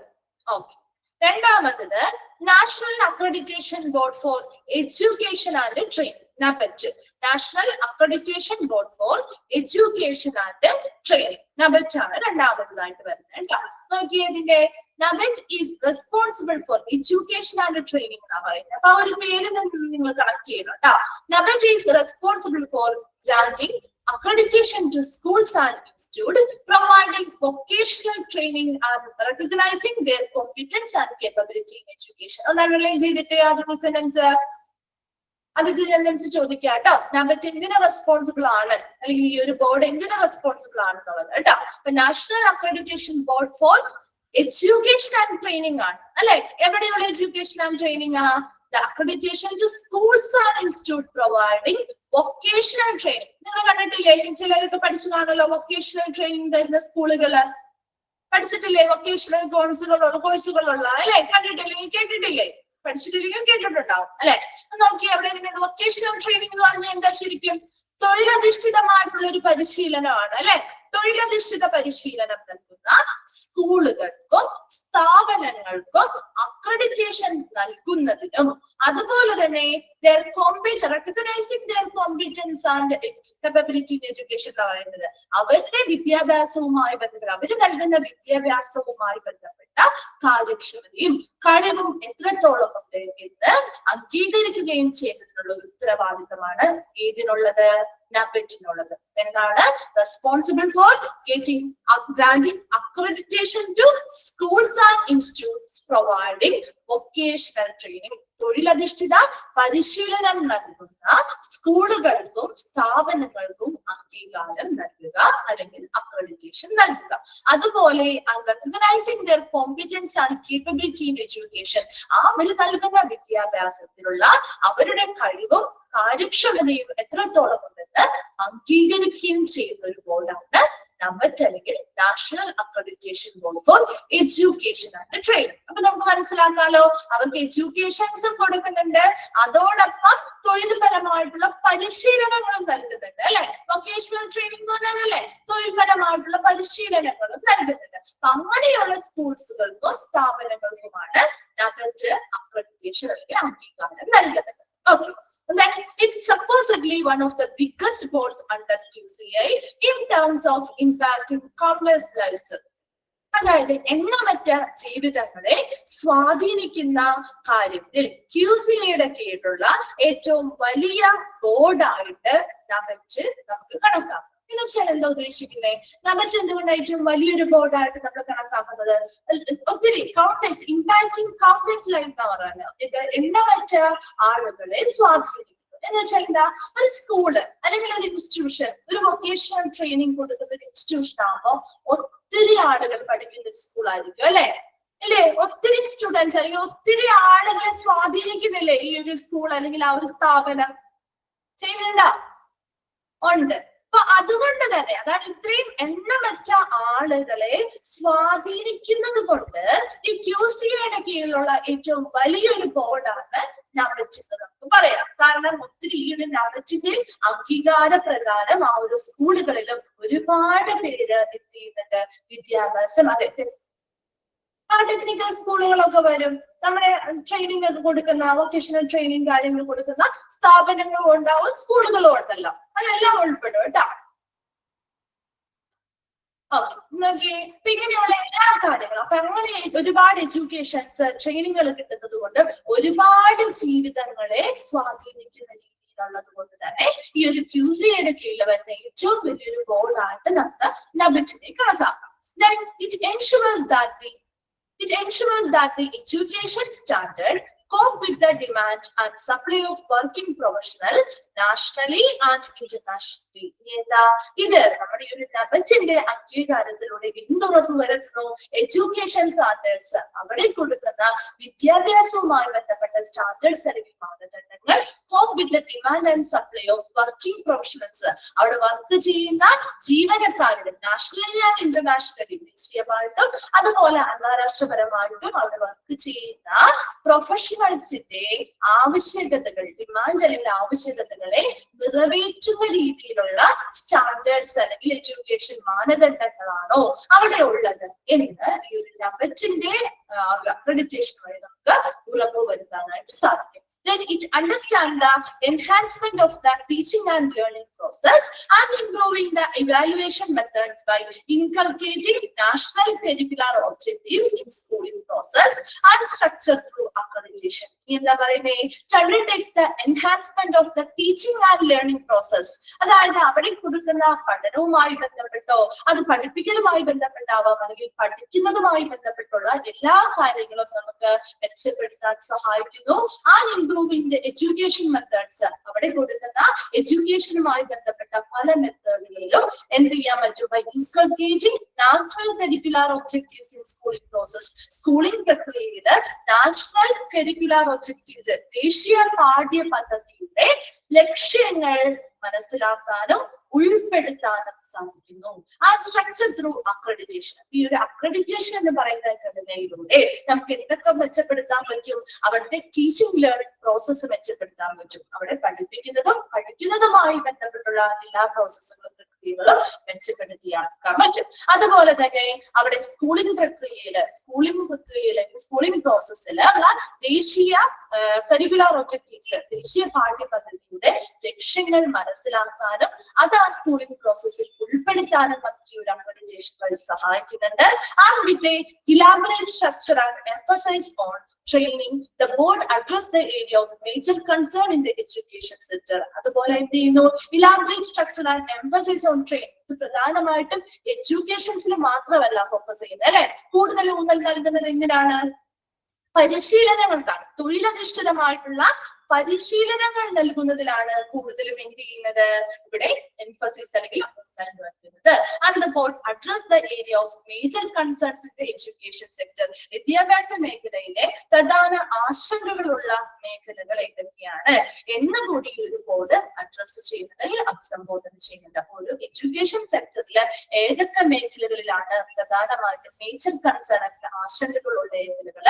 ഓക്കെ. രണ്ടാമത്തത് national accreditation board for education and training, NABET, national accreditation board for education and training, NABET ആണ് രണ്ടാമത്തതായിട്ട് വരുന്നത് കേട്ടോ. നോക്കിയേ, ഇതിന്റെ NABET is responsible for education and training എന്നാ പറയുന്നത്. അപ്പൊ ആ ഒരു പേരിൽ നിന്ന് നിങ്ങൾ കണക്ട് ചെയ്യണം കേട്ടോ. NABET is responsible for granting accreditation to schools and institutes, providing vocational training and recognizing their competence and capability in education. Underline ചെയ്തിട്ട് ആദ്യത്തെ സെന്റൻസ് അതിന്റെ ടെൻഡൻസി ചോദിക്കാം കേട്ടോ. NABET എന്തിനാ റെസ്പോൺസിബിൾ ആണ്, അല്ലെങ്കിൽ ഈ ഒരു ബോർഡ് എന്തിനാ റെസ്പോൺസിബിൾ ആണെന്നുള്ളത് കേട്ടോ. അപ്പൊ national accreditation board for education and training ആണ് അല്ലെ. എവിടെയുള്ള എഡ്യൂക്കേഷൻ ആൻഡ് ട്രെയിനിങ് ആ? The accreditation to schools and institute providing vocational training. നിങ്ങൾ കണ്ടിട്ടില്ലേ, ചിലരൊക്കെ പഠിച്ചു കാണുമല്ലോ വൊക്കേഷണൽ ട്രെയിനിങ് തരുന്ന സ്കൂളുകള്. പഠിച്ചിട്ടില്ലേ വൊക്കേഷണൽ കോഴ്സുകളുള്ള അല്ലെ? കണ്ടിട്ടില്ലെങ്കിൽ കേട്ടിട്ടില്ലേ? പഠിച്ചിട്ടില്ലെങ്കിൽ കേട്ടിട്ടുണ്ടാവും അല്ലെ. നോക്കി അവിടെ വൊക്കേഷണൽ ട്രെയിനിങ് എന്ന് പറഞ്ഞാൽ എന്താ? ശരിക്കും തൊഴിലധിഷ്ഠിതമായിട്ടുള്ള ഒരു പരിശീലനമാണ് അല്ലെ. തൊഴിലധിഷ്ഠിത പരിശീലനം നൽകുന്ന സ്കൂളുകൾക്കും സ്ഥാപനങ്ങൾക്കും അക്രഡിറ്റേഷൻ നൽകുന്നതിനും അതുപോലെ തന്നെ recognizing their competence and capability in education എന്ന് പറയുന്നത് അവരുടെ വിദ്യാഭ്യാസവുമായി ബന്ധപ്പെട്ട അവര് നൽകുന്ന വിദ്യാഭ്യാസവുമായി ബന്ധപ്പെട്ട കാര്യക്ഷമതയും കഴിവും എത്രത്തോളം ഉണ്ട് എന്ന് അംഗീകരിക്കുകയും ചെയ്യുന്നതിനുള്ള ഒരു ഉത്തരവാദിത്തമാണ് ഏതിനുള്ളത്? NABET-നുള്ളത്. എന്താണ്? Responsible for granting accreditation to schools and institutes providing vocational training. തൊഴിലധിഷ്ഠിത പരിശീലനം നൽകുന്ന സ്കൂളുകൾക്കും സ്ഥാപനങ്ങൾക്കും അംഗീകാരം നൽകുക അല്ലെങ്കിൽ അക്രഡിറ്റേഷൻ നൽകുക. അതുപോലെ recognizing their competence and capability in education, അവർ നൽകുന്ന വിദ്യാഭ്യാസത്തിലുള്ള അവരുടെ കഴിവും കാര്യക്ഷമതയും എത്രത്തോളം ഉണ്ടെന്ന് അംഗീകരിക്കുകയും ചെയ്യുന്ന ഒരു ബോർഡാണ് NABET അല്ലെങ്കിൽ national accreditation board for education and training. അപ്പൊ നമുക്ക് മനസ്സിലാക്കാലോ, അവർക്ക് എഡ്യൂക്കേഷൻസും കൊടുക്കുന്നുണ്ട്, അതോടൊപ്പം തൊഴിൽപരമായിട്ടുള്ള പരിശീലനങ്ങളും നൽകുന്നുണ്ട് അല്ലെ. വൊക്കേഷണൽ ട്രെയിനിങ് എന്ന് പറഞ്ഞാലല്ലേ തൊഴിൽപരമായിട്ടുള്ള പരിശീലനങ്ങളും നൽകുന്നുണ്ട്. അപ്പൊ അങ്ങനെയുള്ള സ്കൂൾസുകൾക്കും സ്ഥാപനങ്ങൾക്കുമാണ് NABET അക്രഡിറ്റേഷൻ അല്ലെങ്കിൽ അംഗീകാരം നൽകുന്നത്. Okay, and then it's supposedly one of the biggest boards under QCI in terms of impacting countless lives. അതായത് എണ്ണമറ്റ ജീവിതങ്ങളെ സ്വാധീനിക്കുന്ന കാര്യത്തിൽ QCIയുടെ കീഴിലുള്ള ഏറ്റവും വലിയ ബോർഡായിട്ട് NABET നമുക്ക് കണക്കാക്കാം. എന്ന് വെച്ചാൽ എന്താ ഉദ്ദേശിക്കുന്നത്? NABET എന്തുകൊണ്ട് ഏറ്റവും വലിയൊരു ബോർഡായിട്ട് നമ്മൾ കണക്കാക്കുന്നത്? ഒത്തിരി കൗണ്ടേഴ്സ് ഇമ്പാക്ടിങ് കൗണ്ടേഴ്സ് ലൈഫ് എന്ന് പറയുന്നത് ഇത് എണ്ണമറ്റ ആളുകളെ സ്വാധീനിക്കുന്നു. എന്ന് വെച്ചാൽ എന്താ? ഒരു സ്കൂള് അല്ലെങ്കിൽ ഒരു ഇൻസ്റ്റിറ്റ്യൂഷൻ, ഒരു വൊക്കേഷണൽ ട്രെയിനിങ് കൊടുക്കുന്ന ഒരു ഇൻസ്റ്റിറ്റ്യൂഷൻ ആകുമ്പോൾ ഒത്തിരി ആളുകൾ പഠിക്കുന്ന ഒരു സ്കൂൾ ആയിരിക്കും അല്ലെ. ഇല്ലേ? ഒത്തിരി സ്റ്റുഡൻസ് അല്ലെങ്കിൽ ഒത്തിരി ആളുകളെ സ്വാധീനിക്കുന്നില്ലേ ഈ ഒരു സ്കൂൾ അല്ലെങ്കിൽ ആ ഒരു സ്ഥാപനം? ചെയ്യുന്നുണ്ടോ? ഉണ്ട്. അപ്പൊ അതുകൊണ്ട് തന്നെ അതാണ് ഇത്രയും എണ്ണമറ്റ ആളുകളെ സ്വാധീനിക്കുന്നത് കൊണ്ട് ഈ QCIയുടെ കീഴിലുള്ള ഏറ്റവും വലിയൊരു ബോർഡാണ് NABET എന്ന് നമുക്ക് പറയാം. കാരണം ഒത്തിരി ഈ ഒരു NABET-ന്റെ അംഗീകാര പ്രകാരം ആ ഒരു സ്കൂളുകളിലും ഒരുപാട് പേര് എത്തിയിട്ടുണ്ട്. വിദ്യാഭ്യാസം ടെക്നിക്കൽ സ്കൂളുകളൊക്കെ വരും, നമ്മുടെ ട്രെയിനിങ് ഒക്കെ കൊടുക്കുന്ന വൊക്കേഷണൽ ട്രെയിനിങ് കാര്യങ്ങൾ കൊടുക്കുന്ന സ്ഥാപനങ്ങളും ഉണ്ടാവും, സ്കൂളുകളും ഉണ്ടല്ലോ, അതെല്ലാം ഉൾപ്പെടും കേട്ടോ. ഓക്കെ, ഇങ്ങനെയുള്ള എല്ലാ കാര്യങ്ങളും അപ്പൊ അങ്ങനെ ഒരുപാട് എഡ്യൂക്കേഷൻസ് ട്രെയിനിങ്ങുകൾ കിട്ടുന്നത് കൊണ്ട് ഒരുപാട് ജീവിതങ്ങളെ സ്വാധീനിക്കുന്ന രീതിയിലുള്ളത് കൊണ്ട് തന്നെ ഈ ഒരു QCIയുടെ കീഴിൽ വരുന്ന ഏറ്റവും വലിയൊരു ബോർഡായിട്ട് നമുക്ക് NABET-നെ കണക്കാക്കാം. Then it ensures that the education standard cope with the demand and supply of working professional nationally and internationally. ഇത് നമ്മുടെ ഒരു NABET-ന്റെ അംഗീകാരത്തിലൂടെ എന്തുറപ്പ് വരുത്തുന്നു? എഡ്യൂക്കേഷൻ സ്റ്റാൻഡേർഡ്സ്, അവിടെ കൊടുക്കുന്ന വിദ്യാഭ്യാസവുമായി ബന്ധപ്പെട്ട സ്റ്റാൻഡേർഡ്സ് അല്ലെങ്കിൽ മാനദണ്ഡങ്ങൾ cope with the demand and supply of working professionals, അവിടെ വർക്ക് ചെയ്യുന്ന ജീവനക്കാരുടെ നാഷണലി ആൻഡ് ഇന്റർനാഷണലി, ദേശീയമായിട്ടും അതുപോലെ അന്താരാഷ്ട്രപരമായിട്ടും അവിടെ വർക്ക് ചെയ്യുന്ന പ്രൊഫഷണൽസിന്റെ ആവശ്യകതകൾ, ഡിമാൻഡ് അല്ലെങ്കിൽ ആവശ്യകതകളെ നിറവേറ്റുന്ന രീതിയിലുള്ള സ്റ്റാൻഡേർഡ്സ് അല്ലെങ്കിൽ എഡ്യൂക്കേഷൻ മാനദണ്ഡങ്ങളാണോ അവിടെ ഉള്ളത് എന്ന് ഈ ഒരു NABET-ന്റെ അക്രഡിറ്റേഷൻ വഴി നമുക്ക് ഉറപ്പുവരുത്താനായിട്ട് സാധിക്കും. Then it understands the enhancement of the teaching and learning process and improving the evaluation methods by inculcating national curricular objectives in schooling process and structure through accreditation. എന്താ പറയുന്നേ, study takes the enhancement of the teaching and learning process. അതായത് അവിടെ കൊടുക്കുന്ന പഠനവുമായി ബന്ധപ്പെട്ടോ അത് പഠിപ്പിക്കലുമായി ബന്ധപ്പെട്ടാവാം, അല്ലെങ്കിൽ പഠിക്കുന്നതുമായി ബന്ധപ്പെട്ടുള്ള എല്ലാ കാര്യങ്ങളും നമുക്ക് മെച്ചപ്പെടുത്താൻ സഹായിക്കുന്നു. And improving the education methods, അവിടെ കൊടുക്കുന്ന എഡ്യൂക്കേഷനുമായി ബന്ധപ്പെട്ട പല മെത്തേഡുകളിലും എന്ത് ചെയ്യാൻ പറ്റും, by inculcating national curricular objectives in schooling process. Schooling പ്രക്രിയയിൽ നാഷണൽ കരിക്കുലർ ഒബ്ജക്റ്റീവ്സ്, ദേശീയ പാഠ്യ പദ്ധതിയുടെ ലക്ഷ്യങ്ങൾ മനസ്സിലാക്കാനും ഉൾപ്പെടുത്താനും സാധിക്കുന്നു. ആ സ്ട്രക്ചർ ത്രൂ അക്രഡിറ്റേഷൻ. ഈ ഒരു അക്രഡിറ്റേഷൻ എന്ന് പറയുന്ന ഘടനയിലൂടെ നമുക്ക് എന്തൊക്കെ മെച്ചപ്പെടുത്താൻ പറ്റും, അവിടുത്തെ ടീച്ചിങ് ലേണിംഗ് പ്രോസസ്സ് മെച്ചപ്പെടുത്താൻ പറ്റും. അവിടെ പഠിക്കുന്നതുമായി ബന്ധപ്പെട്ടുള്ള എല്ലാ പ്രോസസ്സുകളും പ്രക്രിയകളും മെച്ചപ്പെടുത്തിയാക്കാൻ പറ്റും. അതുപോലെ തന്നെ അവിടെ സ്കൂളിംഗ് പ്രോസസ്സിൽ ദേശീയ കരിക്കുലർ ഒബ്ജക്റ്റീവ്സ്, ദേശീയ പാഠ്യ പദ്ധതിയുടെ ലക്ഷ്യങ്ങൾ മനസ്സിലാക്കാനും അത് ആ സ്കൂളിംഗ് പ്രോസസ്സിൽ ഉൾപ്പെടുത്താനും പറ്റിയ ഒരു അക്രഡിറ്റേഷൻ വഴി സഹായിക്കുന്നുണ്ട്. And with a elaborate structure and emphasise on training, the board address the area of major concern in the education sector. അതുപോലെ എന്ത് ചെയ്യുന്നു, elaborate structure and emphasise on training. ഇത് പ്രധാനമായിട്ടും എഡ്യൂക്കേഷൻസിൽ മാത്രമല്ല ഫോക്കസ് ചെയ്യുന്നത്, അല്ലെ. കൂടുതൽ ഊന്നൽ നൽകുന്നത് എന്തിനാണ്, പരിശീലനങ്ങൾക്കാണ്. തൊഴിലധിഷ്ഠിതമായിട്ടുള്ള പരിശീലനങ്ങൾ നൽകുന്നതിലാണ് കൂടുതലും എന്ത് ചെയ്യുന്നത്, ഇവിടെ എംഫസിസ് അല്ലെങ്കിൽ നൽകുന്നത്. And the board address the area of major concerns in the education sector. വിദ്യാഭ്യാസ മേഖലയിലെ പ്രധാന ആശങ്കകളുള്ള മേഖലകൾ ഏതൊക്കെയാണ് എന്ന് കൂടി ഒരു ബോർഡ് അഡ്രസ് ചെയ്യുന്നത്, അഭിസംബോധന ചെയ്യുന്നുണ്ട്. അപ്പോൾ ഒരു എഡ്യൂക്കേഷൻ സെക്ടറിൽ ഏതൊക്കെ മേഖലകളിലാണ് പ്രധാനമായിട്ടും മേജർ കൺസേൺ അല്ലെങ്കിൽ ആശങ്കകളുള്ള മേഖലകൾ,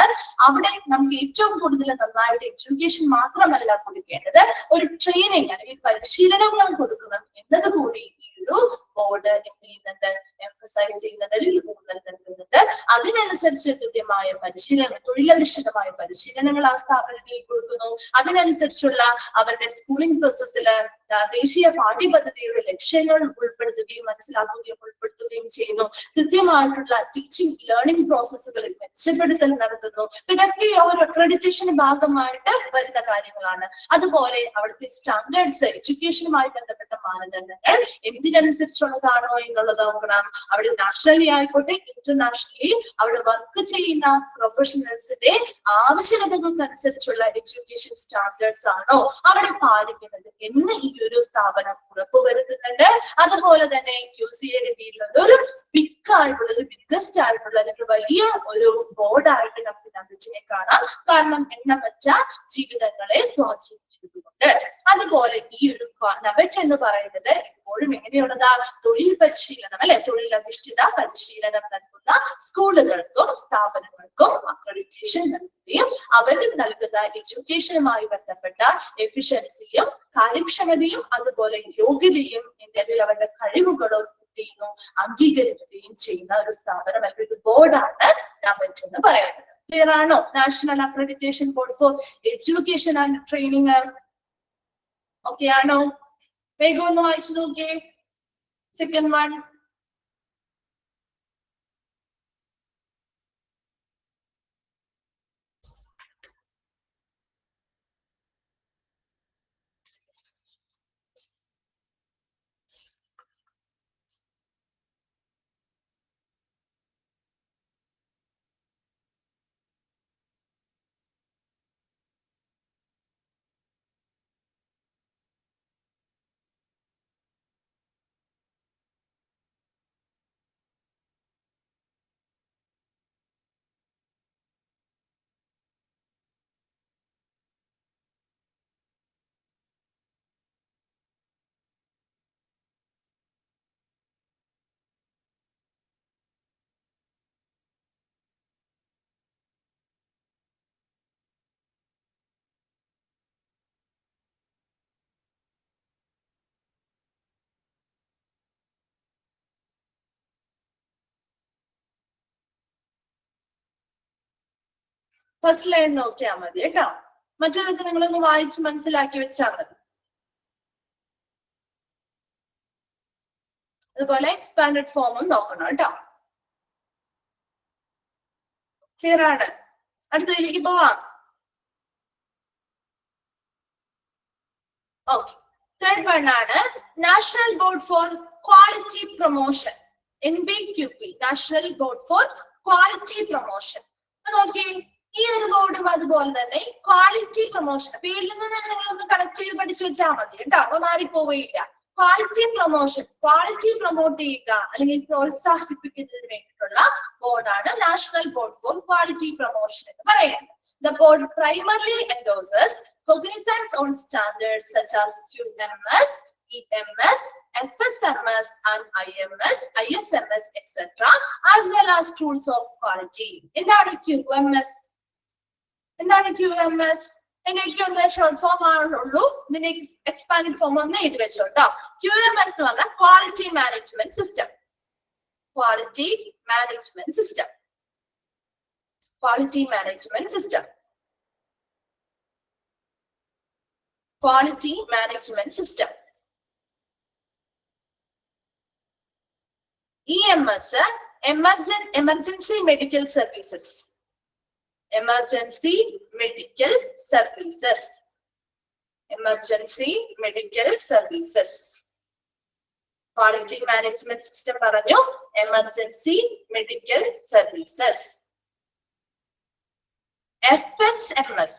അവിടെ നമുക്ക് ഏറ്റവും കൂടുതൽ നന്നായിട്ട് എഡ്യൂക്കേഷൻ മാത്രമല്ല കൊടുക്കേണ്ടത്, ഒരു ട്രെയിനിങ് അല്ലെങ്കിൽ പരിശീലനങ്ങൾ കൊടുക്കണം എന്നത് കൂടി ഈ ഒരു ബോർഡ് എന്ത് ചെയ്യുന്നുണ്ട്, എംഫസൈസ് ചെയ്യുന്നുണ്ട്, ഊന്നൽ നൽകുന്നുണ്ട്. അതിനനുസരിച്ച് കൃത്യമായ പരിശീലനം, തൊഴിലധിഷ്ഠിതമായ പരിശീലനങ്ങൾ ആ സ്ഥാപനങ്ങളിൽ കൊടുക്കുന്നു. അതിനനുസരിച്ചുള്ള അവരുടെ സ്കൂളിംഗ് പ്രോസസ്സിൽ ദേശീയ പാഠ്യപദ്ധതിയുടെ ലക്ഷ്യങ്ങൾ ഉൾപ്പെടുത്തുകയും ഉൾപ്പെടുത്തുകയും ചെയ്യുന്നു. കൃത്യമായിട്ടുള്ള ടീച്ചിങ് ലേണിംഗ് പ്രോസസ്സുകളിൽ മെച്ചപ്പെടുത്തൽ നടത്തുന്നു. ഇതൊക്കെ ഒരു അക്രഡിറ്റേഷന് ഭാഗമായിട്ട് വരുന്ന കാര്യങ്ങളാണ്. അതുപോലെ അവിടുത്തെ സ്റ്റാൻഡേർഡ്സ്, എഡ്യൂക്കേഷനുമായി ബന്ധപ്പെട്ട മാനദണ്ഡങ്ങൾ എന്തിനനുസരിച്ചുള്ളതാണോ എന്നുള്ളത് നോക്കണം. അവിടെ നാഷണലി ആയിക്കോട്ടെ ഇന്റർനാഷണലി അവിടെ വർക്ക് ചെയ്യുന്ന പ്രൊഫഷണൽസിന്റെ ആവശ്യകതകൾക്കനുസരിച്ചുള്ള എഡ്യൂക്കേഷൻ സ്റ്റാൻഡേർഡ്സ് ആണോ അവിടെ പാലിക്കുന്നത് എന്ന് ഈ ഒരു സ്ഥാപനം ഉറപ്പുവരുത്തുന്നുണ്ട്. അതുപോലെ തന്നെ QCA-യുടെ കീഴിലുള്ള ഒരു ബിഗ്ഗസ്റ്റ് ആയിട്ടുള്ള അല്ലെങ്കിൽ വലിയ ഒരു ബോർഡായിട്ട് നമുക്ക് നബിച്ചിനെ കാണാം. കാരണം എണ്ണമറ്റ ജീവിതങ്ങളെ സ്വാധീനിച്ചിട്ടുണ്ട്. അതുപോലെ ഈ ഒരു നബറ്റ് എന്ന് പറയുന്നത് എപ്പോഴും എങ്ങനെയുള്ളതാ, തൊഴിൽ പരിശീലനം, അല്ലെ, തൊഴിലധിഷ്ഠിത പരിശീലനം നൽകുന്ന സ്കൂളുകൾക്കും സ്ഥാപനങ്ങൾക്കും അക്രഡിറ്റേഷൻ നൽകുകയും അവരിൽ നൽകുന്ന എഡ്യൂക്കേഷനുമായി ബന്ധപ്പെട്ട എഫിഷ്യൻസിയും കാര്യക്ഷമതയും അതുപോലെ യോഗ്യതയും അല്ലെങ്കിൽ അവരുടെ കഴിവുകളും ചെയ്യുന്നു അംഗീകരിക്കുകയും ചെയ്യുന്ന ഒരു സ്ഥാപനം അല്ലെങ്കിൽ ഒരു ബോർഡാണ് നബറ്റ് എന്ന് പറയുന്നത്. ക്ലിയർ ആണോ? National accreditation board for education and training. Okay ആണോ? വേഗം ഒന്ന് വായിച്ചു നോക്കിയേ. സെക്കൻഡ് വൺ, ഫസ്റ്റ് ലൈൻ നോക്കിയാൽ മതി കേട്ടോ. മറ്റേതൊക്കെ നിങ്ങളൊന്ന് വായിച്ച് മനസ്സിലാക്കി വെച്ചാൽ മതി. അതുപോലെ എക്സ്പാൻഡഡ് ഫോമും നോക്കണം കേട്ടോ. ക്ലിയർ ആണ്? അടുത്തതിലേക്ക് പോവാം. Okay. Third one ആണ് National Board for Quality Promotion. NBQP, National Board for Quality Promotion. Okay. ഈ ഒരു ബോർഡും അതുപോലെ തന്നെ ക്വാളിറ്റി പ്രൊമോഷൻ പേരിൽ നിന്ന് തന്നെ നിങ്ങൾ ഒന്ന് കണക്ട് ചെയ്ത് പഠിച്ചു വെച്ചാൽ മതി കേട്ടോ. അപ്പൊ മാറിപ്പോവുകയില്ല. ക്വാളിറ്റി പ്രൊമോഷൻ, ക്വാളിറ്റി പ്രൊമോട്ട് ചെയ്യുക അല്ലെങ്കിൽ പ്രോത്സാഹിപ്പിക്കുന്നതിന് വേണ്ടിയിട്ടുള്ള ബോർഡാണ് national board for quality promotion എന്ന് പറയുന്നത്. The board primarily endorses cognizance on standards such as QMS, EMS, FSMS and IMS, ISMS, etc., as well as tools of quality. എന്താണ് QMS? എന്താണ് QMS? എനിക്കൊന്ന് ഷോർട്ട് ഫോം ആണുള്ളൂ. ഇതിന്റെ expand form ഒന്ന് എഴുതി വെച്ചോട്ടോ. QMS എന്ന് പറഞ്ഞാൽ quality management system. Quality management system. Quality management system. Quality management system. EMS, emergency medical services. Emergency medical services. Emergency medical services. Quality management system പറഞ്ഞു. Emergency medical services. FSMS,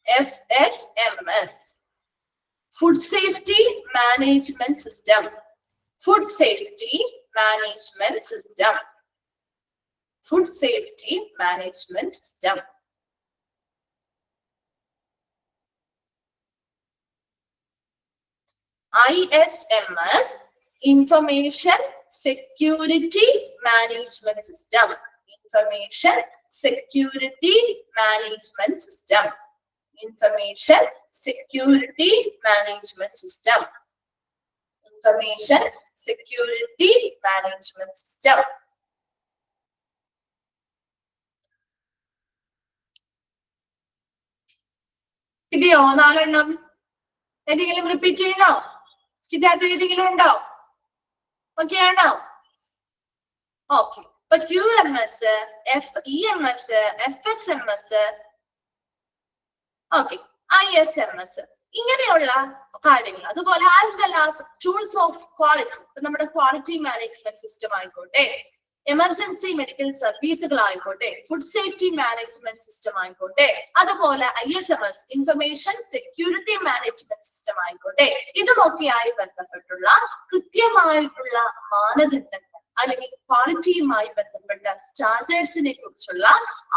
FSMS, Food Safety Management System. Food Safety Management System. Food Safety Management System. ISMS, Information Security Management System. Information Security Management System. Information Security Management System. Information Security Management System. കിട്ടിയോ? നാലെണ്ണം ഏതെങ്കിലും repeat ചെയ്യണോ? കിട്ടാത്ത ഏതെങ്കിലും ഉണ്ടോ? Okay ആണോ? Okay. അപ്പൊ QMS, EMS, FSMS, okay, ISMS ഇങ്ങനെയുള്ള കാര്യങ്ങൾ, അതുപോലെ as well as tools of quality. ഇപ്പൊ നമ്മുടെ ക്വാളിറ്റി മാനേജ്മെന്റ് സിസ്റ്റം ആയിക്കോട്ടെ, എമർജൻസി മെഡിക്കൽ സർവീസുകൾ ആയിക്കോട്ടെ, ഫുഡ് സേഫ്റ്റി മാനേജ്മെന്റ് സിസ്റ്റം ആയിക്കോട്ടെ, അതുപോലെ ISMS, information security management system ആയിക്കോട്ടെ, ഇതുമൊക്കെയായി ബന്ധപ്പെട്ടുള്ള കൃത്യമായിട്ടുള്ള മാനദണ്ഡങ്ങൾ അല്ലെങ്കിൽ ക്വാളിറ്റിയുമായി ബന്ധപ്പെട്ട സ്റ്റാൻഡേർഡ്സിനെ കുറിച്ചുള്ള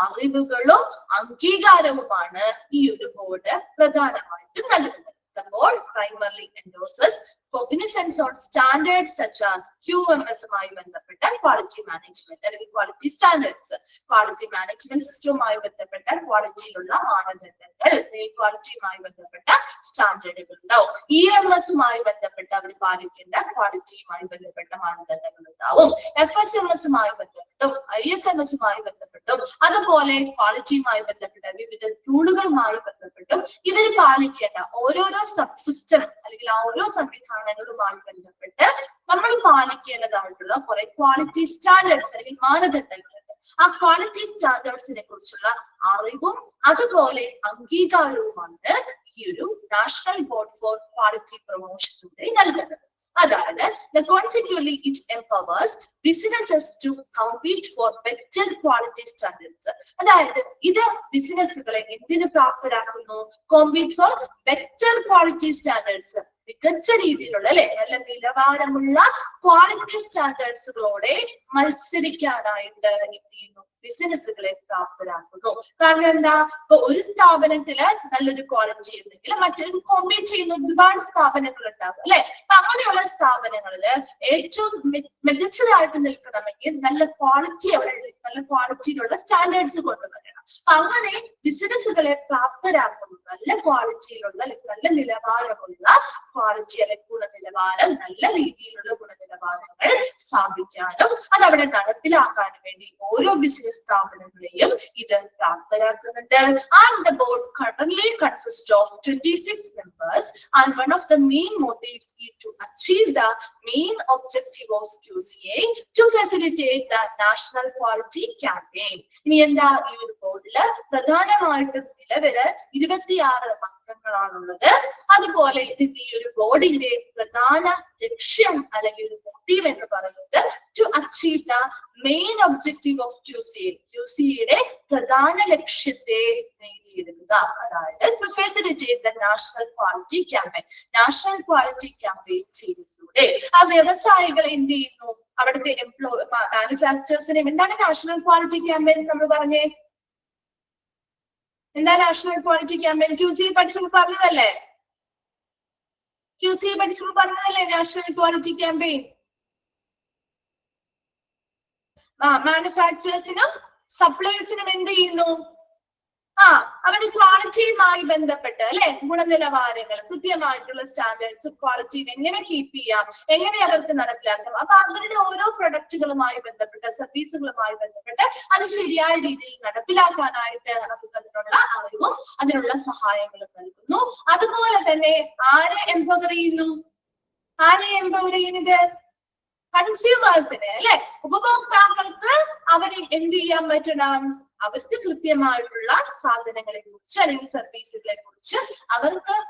അറിവുകളും അംഗീകാരവുമാണ് ഈ ഒരു ബോർഡ് പ്രധാനമായിട്ടും നൽകുന്നത്. The board primarily endorses cognizance on standards such as QMS-മായി ബന്ധപ്പെട്ട ക്വാളിറ്റി മാനേജ്മെന്റ് അല്ലെങ്കിൽ ക്വാളിറ്റി സ്റ്റാൻഡേർഡ്സ്, ക്വാളിറ്റി മാനേജ്മെന്റ് സിസ്റ്റവുമായി ബന്ധപ്പെട്ട ക്വാളിറ്റിയിലുള്ള മാനദണ്ഡങ്ങൾ, ക്വാളിറ്റിയുമായി ബന്ധപ്പെട്ട സ്റ്റാൻഡേർഡുകൾ ഉണ്ടാവും. EMS-മായി ബന്ധപ്പെട്ട അവർ പാലിക്കേണ്ട ക്വാളിറ്റിയുമായി ബന്ധപ്പെട്ട മാനദണ്ഡങ്ങൾ ഉണ്ടാവും. FSMS-മായി ബന്ധപ്പെട്ടും ISMS-മായി ബന്ധപ്പെട്ടും അതുപോലെ ക്വാളിറ്റിയുമായി ബന്ധപ്പെട്ട വിവിധ ടൂളുകളുമായി ബന്ധപ്പെട്ടും ഇവർ പാലിക്കേണ്ട ഓരോരോ സബ് സിസ്റ്റം അല്ലെങ്കിൽ ഓരോ സംവിധാനങ്ങളുമായി ബന്ധപ്പെട്ട് നമ്മൾ പാലിക്കേണ്ടതായിട്ടുള്ള കുറെ ക്വാളിറ്റി സ്റ്റാൻഡേർഡ്സ് അല്ലെങ്കിൽ മാനദണ്ഡങ്ങളുണ്ട്. ആ ക്വാളിറ്റി സ്റ്റാൻഡേർഡ്സിനെ കുറിച്ചുള്ള അറിവും അതുപോലെ അംഗീകാരവുമാണ് ഈ ഒരു നാഷണൽ ബോർഡ് ഫോർ ക്വാളിറ്റി പ്രൊമോഷനിലൂടെ നൽകുന്നത്. അതായത് consequently it empowers businesses to compete for better quality standards. അതായത് ഇത് ബിസിനസ്സുകളെ എന്തിനു പ്രാപ്തരാക്കുന്നു? Compete for better quality standards, മികച്ച രീതിയിലുള്ള അല്ലെ നല്ല നിലവാരമുള്ള ക്വാളിറ്റി സ്റ്റാൻഡേർഡ്സുകളോടെ മത്സരിക്കാനായിട്ട് എന്ത് ചെയ്യുന്നു? ബിസിനസ്സുകളെ പ്രാപ്തരാക്കുന്നു. കാരണം എന്താ? ഇപ്പൊ ഒരു സ്ഥാപനത്തില് നല്ലൊരു ക്വാളിറ്റി ഉണ്ടെങ്കിൽ മറ്റൊരു കോമ്പീറ്റ് ചെയ്യുന്ന ഒരുപാട് സ്ഥാപനങ്ങൾ ഉണ്ടാകും അല്ലെ. അപ്പൊ അങ്ങനെയുള്ള സ്ഥാപനങ്ങളില് ഏറ്റവും മികച്ചതായിട്ട് നിൽക്കണമെങ്കിൽ നല്ല ക്വാളിറ്റി അവിടെ, നല്ല ക്വാളിറ്റിയിലുള്ള സ്റ്റാൻഡേർഡ്സ് കൊണ്ടുവരണം. അങ്ങനെ ബിസിനസ്സുകളെ പ്രാപ്തരാക്കുന്നു നല്ല ക്വാളിറ്റിയിലുള്ള നല്ല നിലവാരമുള്ള ക്വാളിറ്റി അല്ലെങ്കിൽ ഗുണനിലവാരം, നല്ല രീതിയിലുള്ള ഗുണനിലവാരങ്ങൾ സ്ഥാപിക്കാനും അതവിടെ നടപ്പിലാക്കാനും വേണ്ടി ഓരോ ബിസിനസ് സ്ഥാപനങ്ങളെയും ഇത് പ്രാപ്തരാക്കുന്നുണ്ട്. And the board currently consists of 26 members and one of the main motives is to achieve the main objective of QCA to facilitate the national quality campaign. ഇനി എന്താ ഈ ഒരു ബോർഡില് പ്രധാനമായിട്ടും നിലവില് 26 അംഗങ്ങളാണുള്ളത്. അതുപോലെ ഇതിന്റെ ഈ ഒരു ബോർഡിന്റെ പ്രധാന ലക്ഷ്യം അല്ലെങ്കിൽ ഒരു മോട്ടീവ് എന്ന് പറയുന്നത് to achieve the main objective of QCA പ്രധാന ലക്ഷ്യത്തെ നേടിയെടുക്കുക. അതായത് to facilitate the national quality campaign. National quality campaign ചെയ്തതിലൂടെ ആ വ്യവസായികൾ എന്ത് ചെയ്യുന്നു, അവിടുത്തെ മാനുഫാക്ചേഴ്സിനെ. എന്താണ് നാഷണൽ ക്വാളിറ്റി ക്യാമ്പയിൻ നമ്മൾ പറഞ്ഞേ? എന്താ നാഷണൽ ക്വാളിറ്റി ക്യാമ്പയിൻ? QCA പഠിച്ചപ്പോൾ പറഞ്ഞതല്ലേ? QCA പഠിച്ചപ്പോൾ പറഞ്ഞതല്ലേ നാഷണൽ ക്വാളിറ്റി ക്യാമ്പയിൻ? മാനുഫാക്ചേഴ്സിനും സപ്ലയേഴ്സിനും എന്ത് ചെയ്യുന്നു? അവരുടെ ക്വാളിറ്റിയുമായി ബന്ധപ്പെട്ട് അല്ലെ, ഗുണനിലവാരങ്ങൾ, കൃത്യമായിട്ടുള്ള സ്റ്റാൻഡേർഡ്സ്, ക്വാളിറ്റി എങ്ങനെ കീപ്പ് ചെയ്യാം, എങ്ങനെ അവർക്ക് നടപ്പിലാക്കാം. അപ്പൊ അവരുടെ ഓരോ പ്രൊഡക്റ്റുകളുമായി ബന്ധപ്പെട്ട്, സർവീസുകളുമായി ബന്ധപ്പെട്ട് അത് ശരിയായ രീതിയിൽ നടപ്പിലാക്കാനായിട്ട് നമുക്ക് അതിനുള്ള അറിവും അതിനുള്ള സഹായങ്ങളും നൽകുന്നു. അതുപോലെ തന്നെ ആരെ എംപവർ ചെയ്യുന്നു? കൺസ്യൂമേഴ്സിനെ അല്ലെ, ഉപഭോക്താക്കൾക്ക് അവരെ എന്ത് ചെയ്യാൻ പറ്റണം? അവർക്ക് കൃത്യമായിട്ടുള്ള സാധനങ്ങളെ കുറിച്ച് അല്ലെങ്കിൽ സർവീസുകളെ കുറിച്ച്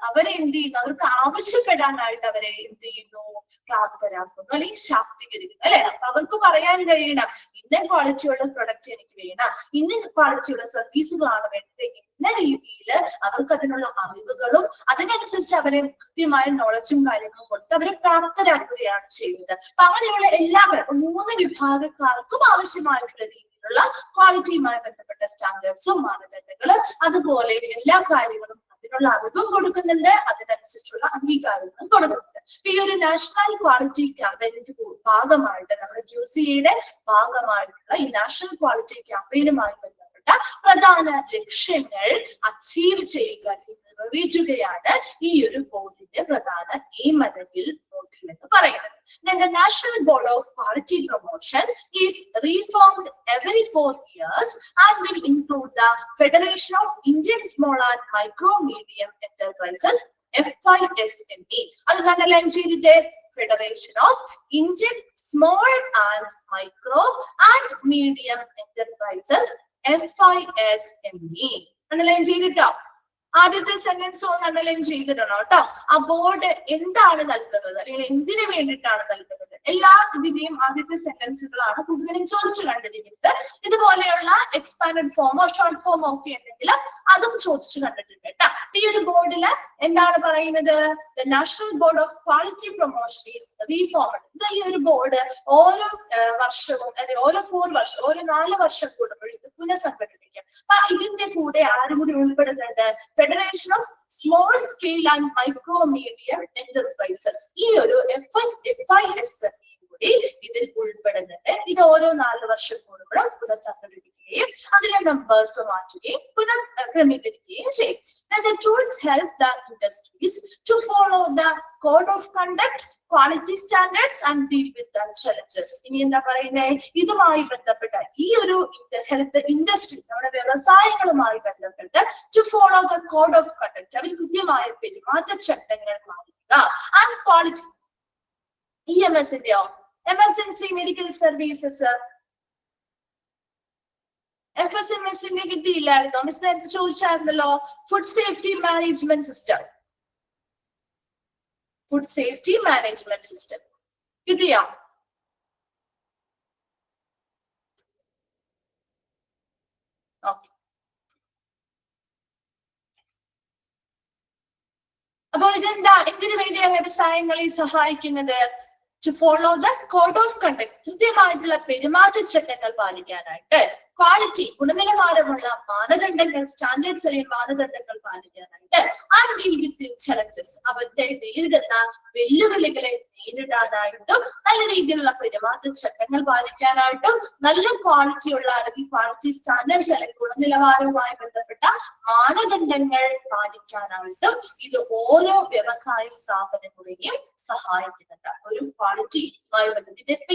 അവരെ എന്ത് ചെയ്യുന്നു? അവർക്ക് ആവശ്യപ്പെടാനായിട്ട് അവരെ എന്ത് ചെയ്യുന്നു? പ്രാപ്തരാക്കുന്നു അല്ലെങ്കിൽ ശാക്തീകരിക്കുന്നു അല്ലെ. അപ്പൊ അവർക്ക് പറയാൻ കഴിയണം, ഇന്ന ക്വാളിറ്റിയുള്ള പ്രൊഡക്റ്റ് എനിക്ക് വേണം, ഇന്ന ക്വാളിറ്റിയുള്ള സർവീസുകളാണ് വേണ്ടത്. ഇന്ന രീതിയിൽ അവർക്ക് അതിനുള്ള അറിവുകളും അതിനനുസരിച്ച് അവരെ കൃത്യമായ നോളജും കാര്യങ്ങളും കൊടുത്ത് അവരെ പ്രാപ്തരാക്കുകയാണ് ചെയ്യുന്നത്. അപ്പൊ അങ്ങനെയുള്ള എല്ലാവരും 3 വിഭാഗക്കാർക്കും ആവശ്യമായിട്ടുള്ള രീതിയിലുള്ള ക്വാളിറ്റിയുമായി ബന്ധപ്പെട്ട സ്റ്റാൻഡേർഡ്സും മാനദണ്ഡങ്ങളും അതുപോലെ എല്ലാ കാര്യങ്ങളും അതിനുള്ള അറിവും കൊടുക്കുന്നുണ്ട്, അതിനനുസരിച്ചുള്ള അംഗീകാരങ്ങളും കൊടുക്കുന്നുണ്ട്. ഈ ഒരു നാഷണൽ ക്വാളിറ്റി ക്യാമ്പയിനിന്റെ ഭാഗമായിട്ട് നമ്മുടെ QCA ഭാഗമായിട്ടുള്ള ഈ നാഷണൽ ക്വാളിറ്റി ക്യാമ്പയിനുമായി ബന്ധപ്പെട്ട പ്രധാന ലക്ഷ്യങ്ങൾ അച്ചീവ് ചെയ്യുക, നിറവേറ്റുകയാണ് ഈ ഒരു ബോർഡിന്റെ പ്രധാന എയിം അല്ലെങ്കിൽ മോട്ടീവ് എന്ന് പറയുന്നത്. Then the National Board of Quality Promotion is reformed every 4 years and will include the Federation of Indian Small and Micro Medium Enterprises FISME. അത് അണ്ടർലൈൻ ചെയ്തിട്ട് Federation of Indian Small and Micro and Medium Enterprises FISME. Underline ചെയ്തിട്ടോ? ആദ്യത്തെ sentence ഒന്ന് underline ചെയ്തിടണം കേട്ടോ. ആ board എന്താണ് നൽകുന്നത് അല്ലെങ്കിൽ എന്തിനു വേണ്ടിയിട്ടാണ് നൽകുന്നത്, എല്ലാ ഇതിന്റെയും ആദ്യത്തെ സെന്റൻസുകളാണ് കൂടുതലും ചോദിച്ചു കണ്ടിരിക്കുന്നത്. ഇതുപോലെയുള്ള എക്സ്പാൻഡഡ് ഫോമോ ഷോർട്ട് ഫോമോ ഒക്കെ ഉണ്ടെങ്കിൽ അതും ചോദിച്ചു കണ്ടിട്ടുണ്ട് കേട്ടോ. ഈ ഒരു ബോർഡില് എന്താണ് പറയുന്നത്? The national board of quality promotion is reformed. ഈ ഒരു ബോർഡ് ഓരോ വർഷവും അല്ലെങ്കിൽ ഓരോ 4 വർഷം കൂടുമ്പോൾ ഇത് പുനഃസംഘടിപ്പിക്കും. അപ്പൊ ഇതിന്റെ കൂടെ ആരും കൂടി ഉൾപ്പെടുന്നുണ്ട്? Federation of small scale and micro medium enterprises. ഈ ഒരു FISME കൂടി ഇതിൽ ഉൾപ്പെടുന്നുണ്ട്. ഇത് ഓരോ 4 വർഷം കൂടുമ്പോഴും പുനഃസംഘടിപ്പിക്കുകയും അതിലെ മെമ്പേഴ്സ് മാറ്റുകയും പുനഃക്രമീകരിക്കുകയും ചെയ്യും. The tools help the industries to follow the code of conduct, quality standards and deal with the challenges. ഇനി എന്താ പറയുന്നത്? ഇതുമായി ബന്ധപ്പെട്ട ഈ ഒരു ഹെൽത്ത് ഇൻഡസ്ട്രി, നമ്മുടെ വ്യവസായങ്ങളുമായി ബന്ധപ്പെട്ട് to follow the code of conduct, അവർ കൃത്യമായ പെരുമാറ്റച്ചട്ടങ്ങൾ പാലിക്കുക. ആൻഡ് ക്വാളിറ്റി EMSന്റെയോ എമർജൻസി മെഡിക്കൽ സർവീസസ് FSMSന്റെ കിട്ടിയില്ലായിരുന്നോ? മിസ് നേരത്തെ ചോദിച്ചായിരുന്നല്ലോ. Food safety management system, food safety management system കിട്ടിയോ? ഓക്കെ. അപ്പൊ ഇതെന്താ, എന്തിനു വേണ്ടിയാണ് വ്യവസായങ്ങളെ സഹായിക്കുന്നത്? To follow the code of conduct, കൃത്യമായിട്ടുള്ള പെരുമാറ്റച്ചട്ടങ്ങൾ പാലിക്കാനായിട്ട്. ക്വാളിറ്റി, ഗുണനിലവാരമുള്ള മാനദണ്ഡങ്ങൾ, സ്റ്റാൻഡേർഡ്സ് അല്ലെങ്കിൽ മാനദണ്ഡങ്ങൾ പാലിക്കാനായിട്ട്. ആൻഡ് ഡീൽ വിത്ത് ചലഞ്ചസ്, അവരുടെ നേരിടുന്ന വെല്ലുവിളികളെ നേരിടാനായിട്ടും നല്ല രീതിയിലുള്ള പെരുമാറ്റച്ചട്ടങ്ങൾ പാലിക്കാനായിട്ടും നല്ല ക്വാളിറ്റിയുള്ള അല്ലെങ്കിൽ ക്വാളിറ്റി സ്റ്റാൻഡേർഡ്സ് അല്ലെങ്കിൽ ഗുണനിലവാരവുമായി ബന്ധപ്പെട്ട മാനദണ്ഡങ്ങൾ പാലിക്കാനായിട്ടും ഇത് ഓരോ വ്യവസായ സ്ഥാപനങ്ങളെയും സഹായിക്കുന്നുണ്ട്. ഒരു ക്വാളിറ്റിയുമായി ബന്ധപ്പെട്ട് ഇപ്പൊ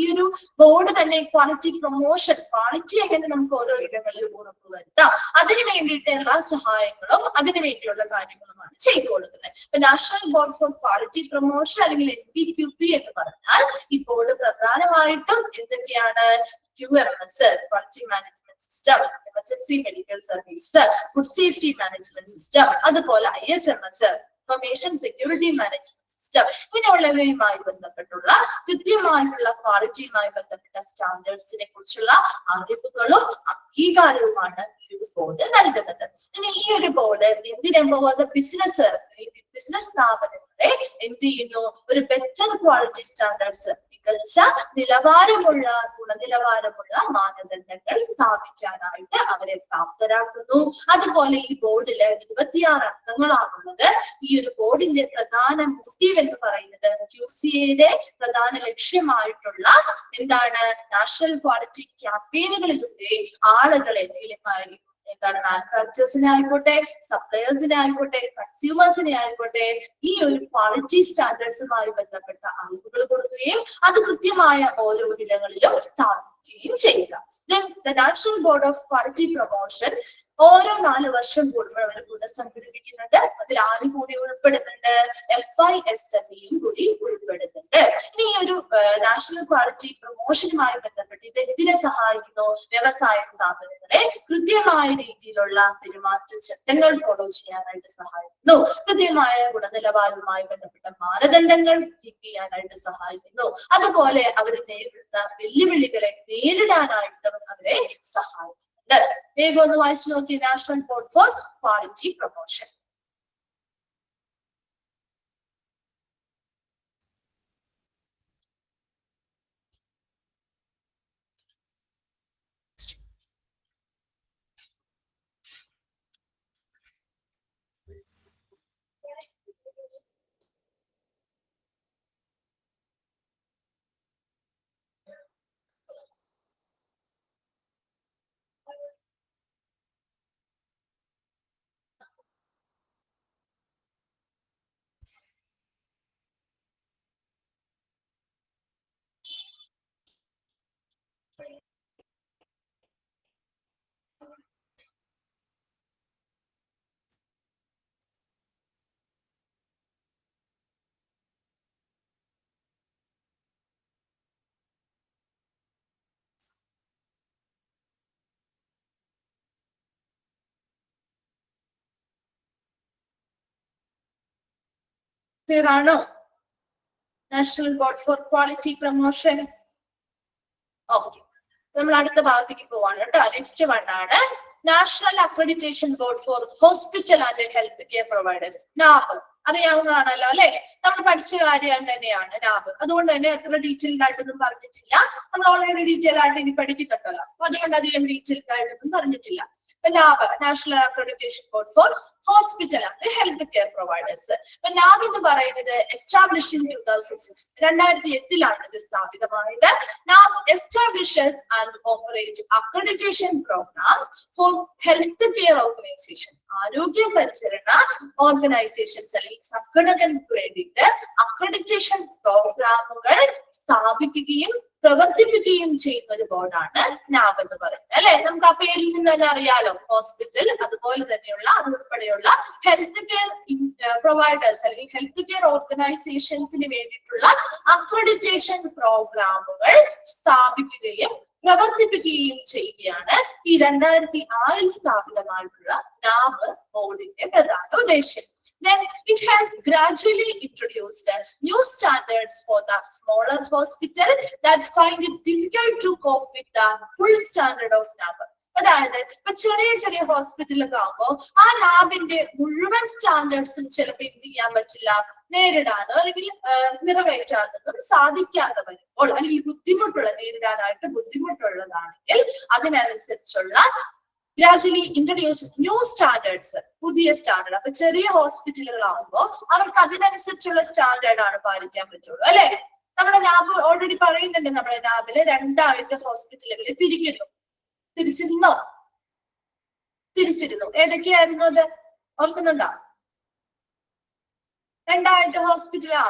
ഈ ഒരു ബോർഡ് തന്നെ ക്വാളിറ്റി പ്രൊമോഷൻ, ക്വാളിറ്റി എങ്ങനെ നമുക്ക് ഓരോ ഇടങ്ങളിലും ഉറപ്പുവരുത്താം, അതിനു വേണ്ടിയിട്ടുള്ള സഹായങ്ങളും അതിനു വേണ്ടിയുള്ള കാര്യങ്ങളുമാണ് ചെയ്തു കൊടുക്കുന്നത്. ഇപ്പൊ national board for quality promotion അല്ലെങ്കിൽ NBQP എന്ന് പറഞ്ഞാൽ ഈ ബോർഡ് പ്രധാനമായിട്ടും എന്തൊക്കെയാണ്? QMS, Quality Management System, Emergency Medical Service, Food Safety Management System, അതുപോലെ ISMS, Information Security Management System, ഇങ്ങനെയുള്ളവയുമായി ബന്ധപ്പെട്ടുള്ള കൃത്യമായിട്ടുള്ള ക്വാളിറ്റിയുമായി ബന്ധപ്പെട്ട സ്റ്റാൻഡേർഡ്സിനെ കുറിച്ചുള്ള അറിവുകളും അംഗീകാരവുമാണ് ഈ ഒരു ബോർഡ് നൽകുന്നത്. ഇനി ഈ ഒരു ബോർഡ് എന്തിനെന്ന് ബിസിനസ് സ്ഥാപനങ്ങളെ എന്ത് ചെയ്യുന്നു, ഒരു ബെറ്റർ ക്വാളിറ്റി സ്റ്റാൻഡേർഡ്സ്, മികച്ച നിലവാരമുള്ള ഗുണനിലവാരമുള്ള മാനദണ്ഡങ്ങൾ സ്ഥാപിക്കാനായിട്ട് അവരെ പ്രാപ്തരാക്കുന്നു. അതുപോലെ ഈ ബോർഡില് 26 അംഗങ്ങളാണുള്ളത്. ഈ ഒരു ബോർഡിന്റെ പ്രധാന മോട്ടീവ് എന്ന് പറയുന്നത് QCA പ്രധാന ലക്ഷ്യമായിട്ടുള്ള എന്താണ്, നാഷണൽ ക്വാളിറ്റി ക്യാമ്പയിനുകളിലൂടെ ആളുകളെ എന്താണ്, മാനുഫാക്ചേഴ്സിനെ ആയിക്കോട്ടെ, സപ്ലയേഴ്സിനെ ആയിക്കോട്ടെ, കൺസ്യൂമേഴ്സിനെ ആയിക്കോട്ടെ, ഈ ഒരു ക്വാളിറ്റി സ്റ്റാൻഡേർഡ്സുമായി ബന്ധപ്പെട്ട അറിവുകൾ കൊടുക്കുകയും അത് കൃത്യമായ ഓരോ ഇടങ്ങളിലും സ്ഥാപിക്കുകയും ചെയ്യുക. National board of quality promotion ഓരോ 4 വർഷം കൂടുമ്പോൾ അവർ പുനഃസംഘടിപ്പിക്കുന്നുണ്ട്. അതിൽ ആരും കൂടി ഉൾപ്പെടുന്നുണ്ട്, FISMEയും കൂടി ഉൾപ്പെടുന്നുണ്ട്. ഇനി ഈ ഒരു നാഷണൽ ക്വാളിറ്റി പ്രൊമോഷനുമായി ബന്ധപ്പെട്ട് ഇത് എന്തിനെ സഹായിക്കുന്നു, വ്യവസായ സ്ഥാപനങ്ങളെ കൃത്യമായ രീതിയിലുള്ള പെരുമാറ്റച്ചട്ടങ്ങൾ ഫോളോ ചെയ്യാനായിട്ട് സഹായിക്കുന്നു, കൃത്യമായ ഗുണനിലവാരവുമായി ബന്ധപ്പെട്ട മാനദണ്ഡങ്ങൾ കീപ്പ് ചെയ്യാനായിട്ട് സഹായിക്കുന്നു, അതുപോലെ അവർ നേരിടുന്ന വെല്ലുവിളികളെ നേരിടാനായിട്ടും അവരെ സഹായിക്കുന്നു. വേഗം ഒന്ന് വായിച്ചു നോക്കി, national board for quality promotion. Clear ആണോ? National board for quality promotion. Okay, നമ്മൾ അടുത്ത ഭാഗത്തേക്ക് പോവാണ് കേട്ടോ. നെക്സ്റ്റ് വൺ ആണ് national accreditation board for hospital and health care providers, NAB. അറിയാവുന്നതാണല്ലോ അല്ലെ, നമ്മൾ പഠിച്ച കാര്യം തന്നെയാണ് NAB. അതുകൊണ്ട് തന്നെ എത്ര ഡീറ്റെയിൽഡ് ആയിട്ടൊന്നും പറഞ്ഞിട്ടില്ല, നമ്മൾ ഓൾറെഡി ഡീറ്റെയിൽ ആയിട്ട് ഇനി പഠിക്കുന്നുണ്ടല്ലോ, അപ്പൊ അതുകൊണ്ട് അധികം ഡീറ്റെയിൽഡ് ആയിട്ടൊന്നും പറഞ്ഞിട്ടില്ല. NAB, national accreditation board for hospital and health care providers. അപ്പൊ NAB എന്ന് പറയുന്നത് എസ്റ്റാബ്ലിഷ് ഇൻ 2006, 2008 ഇത് സ്ഥാപിതമായത്. NAB establishes and operates accreditation programs for health care organization, ആരോഗ്യ പരിചരണ ഓർഗനൈസേഷൻസ് അല്ലെങ്കിൽ സംഘടനകൾക്ക് വേണ്ടിയിട്ട് അക്രഡിറ്റേഷൻ പ്രോഗ്രാമുകൾ സ്ഥാപിക്കുകയും പ്രവർത്തിപ്പിക്കുകയും ചെയ്യുന്ന ഒരു ബോർഡാണ് NAB എന്ന് പറയുന്നത് അല്ലെ. നമുക്ക് ആ പേരിൽ നിന്ന് തന്നെ അറിയാലോ, ഹോസ്പിറ്റൽ അതുപോലെ തന്നെയുള്ള അതുൾപ്പെടെയുള്ള ഹെൽത്ത് കെയർ പ്രൊവൈഡേഴ്സ് അല്ലെങ്കിൽ ഹെൽത്ത് കെയർ ഓർഗനൈസേഷൻസിന് വേണ്ടിയിട്ടുള്ള അക്രഡിറ്റേഷൻ പ്രോഗ്രാമുകൾ സ്ഥാപിക്കുകയും പ്രവർത്തിപ്പിക്കുകയും ചെയ്യുകയാണ് ഈ 2006 സ്ഥാപിതമായിട്ടുള്ള NAB ബോർഡിന്റെ പ്രധാന ഉദ്ദേശം. Then it has gradually introduced new standards for the smaller hospital that find it difficult to cope with the full standard of NAB. അതായത് ഇപ്പൊ ചെറിയ ചെറിയ ഹോസ്പിറ്റലൊക്കെ ആകുമ്പോൾ ആ NABന്റെ മുഴുവൻ സ്റ്റാൻഡേർഡ്സും ചിലപ്പോൾ എന്ത് ചെയ്യാൻ പറ്റില്ല, നേരിടാനോ അല്ലെങ്കിൽ നിറവേറ്റാനോ സാധിക്കാതെ വരുമ്പോൾ, അല്ലെങ്കിൽ നേരിടാനായിട്ട് ബുദ്ധിമുട്ടുള്ളതാണെങ്കിൽ അതിനനുസരിച്ചുള്ള gradually introduce new standards, പുതിയ സ്റ്റാൻഡേർഡ്. അപ്പൊ ചെറിയ ഹോസ്പിറ്റലുകളാകുമ്പോൾ അവർക്ക് അതിനനുസരിച്ചുള്ള സ്റ്റാൻഡേർഡ് ആണ് പാലിക്കാൻ പറ്റുള്ളൂ അല്ലെ. നമ്മുടെ NAB ഓൾറെഡി പറയുന്നുണ്ട്, നമ്മുടെ NABില് 2 ഹോസ്പിറ്റലുകൾ തിരിച്ചിരുന്നു. ഏതൊക്കെയായിരുന്നു അത് ഓർക്കുന്നുണ്ടോ? 2 ഹോസ്പിറ്റലാ,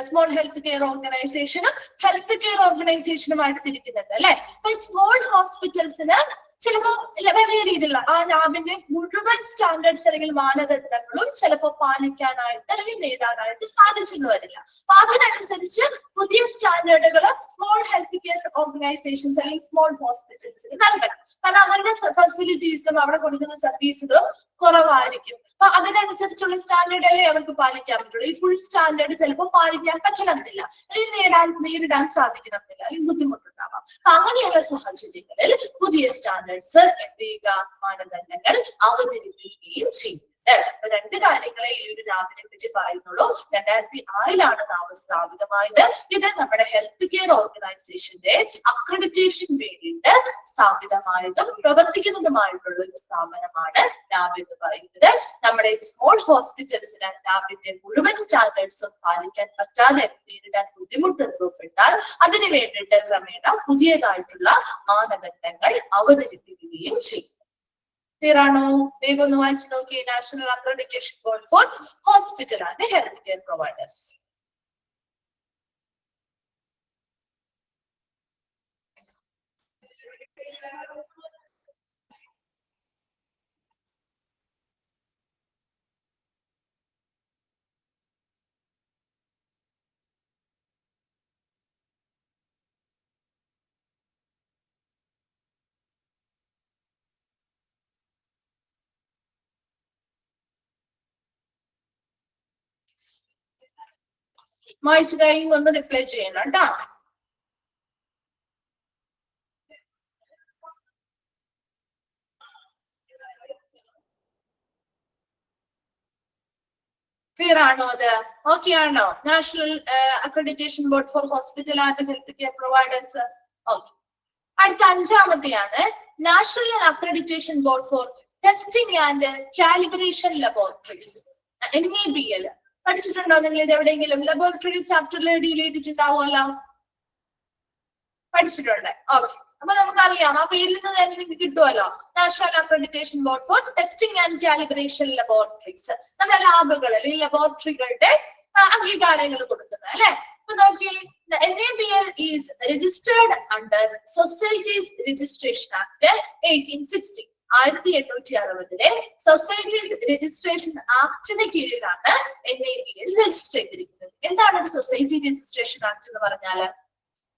സ്മോൾ ഹെൽത്ത് കെയർ ഓർഗനൈസേഷനും ഹെൽത്ത് കെയർ ഓർഗനൈസേഷനുമായിട്ട് തിരിക്കുന്നുണ്ട് അല്ലെ. അപ്പൊ സ്മോൾ ഹോസ്പിറ്റൽസിന് ചിലപ്പോൾ വലിയ രീതിയിലുള്ള ആ ലാബിന്റെ മുഴുവൻ സ്റ്റാൻഡേർഡ്സ് അല്ലെങ്കിൽ മാനദണ്ഡങ്ങളും ചിലപ്പോൾ പാലിക്കാനായിട്ട് അല്ലെങ്കിൽ നേടാനായിട്ട് സാധിച്ചെന്ന് വരില്ല. അപ്പൊ അതിനനുസരിച്ച് പുതിയ സ്റ്റാൻഡേർഡുകൾ സ്മോൾ ഹെൽത്ത് കെയർ ഓർഗനൈസേഷൻസ് അല്ലെങ്കിൽ സ്മോൾ ഹോസ്പിറ്റൽസിന് നൽകണം. കാരണം അവരുടെ ഫെസിലിറ്റീസും അവിടെ കൊടുക്കുന്ന സർവീസുകളും കുറവായിരിക്കും. അപ്പൊ അതിനനുസരിച്ചുള്ള സ്റ്റാൻഡേർഡല്ലേ അവർക്ക് പാലിക്കാൻ പറ്റുള്ളൂ. ഈ ഫുൾ സ്റ്റാൻഡേർഡ് ചിലപ്പോൾ പാലിക്കാൻ പറ്റണമെന്നില്ല, അല്ലെങ്കിൽ നേരിടാൻ സാധിക്കണമെന്നില്ല, അല്ലെങ്കിൽ ബുദ്ധിമുട്ടുണ്ടാവാം. അപ്പൊ അങ്ങനെയുള്ള സാഹചര്യങ്ങളിൽ പുതിയ സ്റ്റാൻഡേർഡ്സ് എന്ത് ചെയ്യുക, മാനദണ്ഡങ്ങൾ അവതരിപ്പിക്കുകയും ചെയ്യും. അപ്പൊ രണ്ട് കാര്യങ്ങളെ ഈ ഒരു ലാബിനെ പറ്റി പറയുന്നുള്ളൂ. 2006 ലാബ് സ്ഥാപിതമായത്. ഇത് നമ്മുടെ ഹെൽത്ത് കെയർ ഓർഗനൈസേഷന്റെ അക്രഡിറ്റേഷൻ വേണ്ടിയിട്ട് സ്ഥാപിതമായതും പ്രവർത്തിക്കുന്നതുമായിട്ടുള്ള ഒരു സ്ഥാപനമാണ് ലാബ് എന്ന് പറയുന്നത്. നമ്മുടെ സ്മോൾ ഹോസ്പിറ്റൽസിന് ലാബിന്റെ മുഴുവൻ സ്റ്റാൻഡേർഡ്സും പാലിക്കാൻ പറ്റാതെ നേരിടാൻ ബുദ്ധിമുട്ട് അനുഭവപ്പെട്ടാൽ അതിന് വേണ്ടിയിട്ട് ക്രമേണ പുതിയതായിട്ടുള്ള മാനദണ്ഡങ്ങൾ അവതരിപ്പിക്കുകയും ചെയ്യും. Clear ആണോ? വേഗം ഒന്ന് വായിച്ചു നോക്കിയേ. National accreditation board for hospital and health care providers. വായിച്ചു കഴിയുമ്പോൾ ഒന്ന് റിപ്ലൈ ചെയ്യണം കേട്ടോ. ക്ലിയർ ആണോ? അത് ഓക്കെ ആണോ? National accreditation board for hospital and health care providers. Okay. അടുത്ത അഞ്ചാമത്തെയാണ് national accreditation board for testing and calibration laboratories, NABL. പഠിച്ചിട്ടുണ്ടോ നിങ്ങൾ? ഇത് എവിടെയെങ്കിലും ലബോറട്ടറി ചാപ്റ്ററിൽ ഡീൽ ചെയ്തിട്ടുണ്ടാവുമല്ലോ, പഠിച്ചിട്ടുണ്ട്. ഓക്കെ. അപ്പൊ നമുക്കറിയാം, ആ പേരിൽ നിന്ന് തന്നെ നിങ്ങൾക്ക് കിട്ടുമല്ലോ, national accreditation board for testing and calibration laboratories. നമ്മുടെ ലാബുകൾ അല്ലെങ്കിൽ ലബോറട്ടറികളുടെ അംഗീകാരങ്ങൾ കൊടുക്കുന്നത് അല്ലെ. അപ്പൊ നോക്കിയേ, NABL is registered under Societies Registration Act 1860. 1860 societies registration ആക്ടിന് കീഴിലാണ് NABL രജിസ്റ്റർ ചെയ്തിരിക്കുന്നത്. എന്താണ് ഒരു സൊസൈറ്റി രജിസ്ട്രേഷൻ ആക്ട് എന്ന് പറഞ്ഞാല്?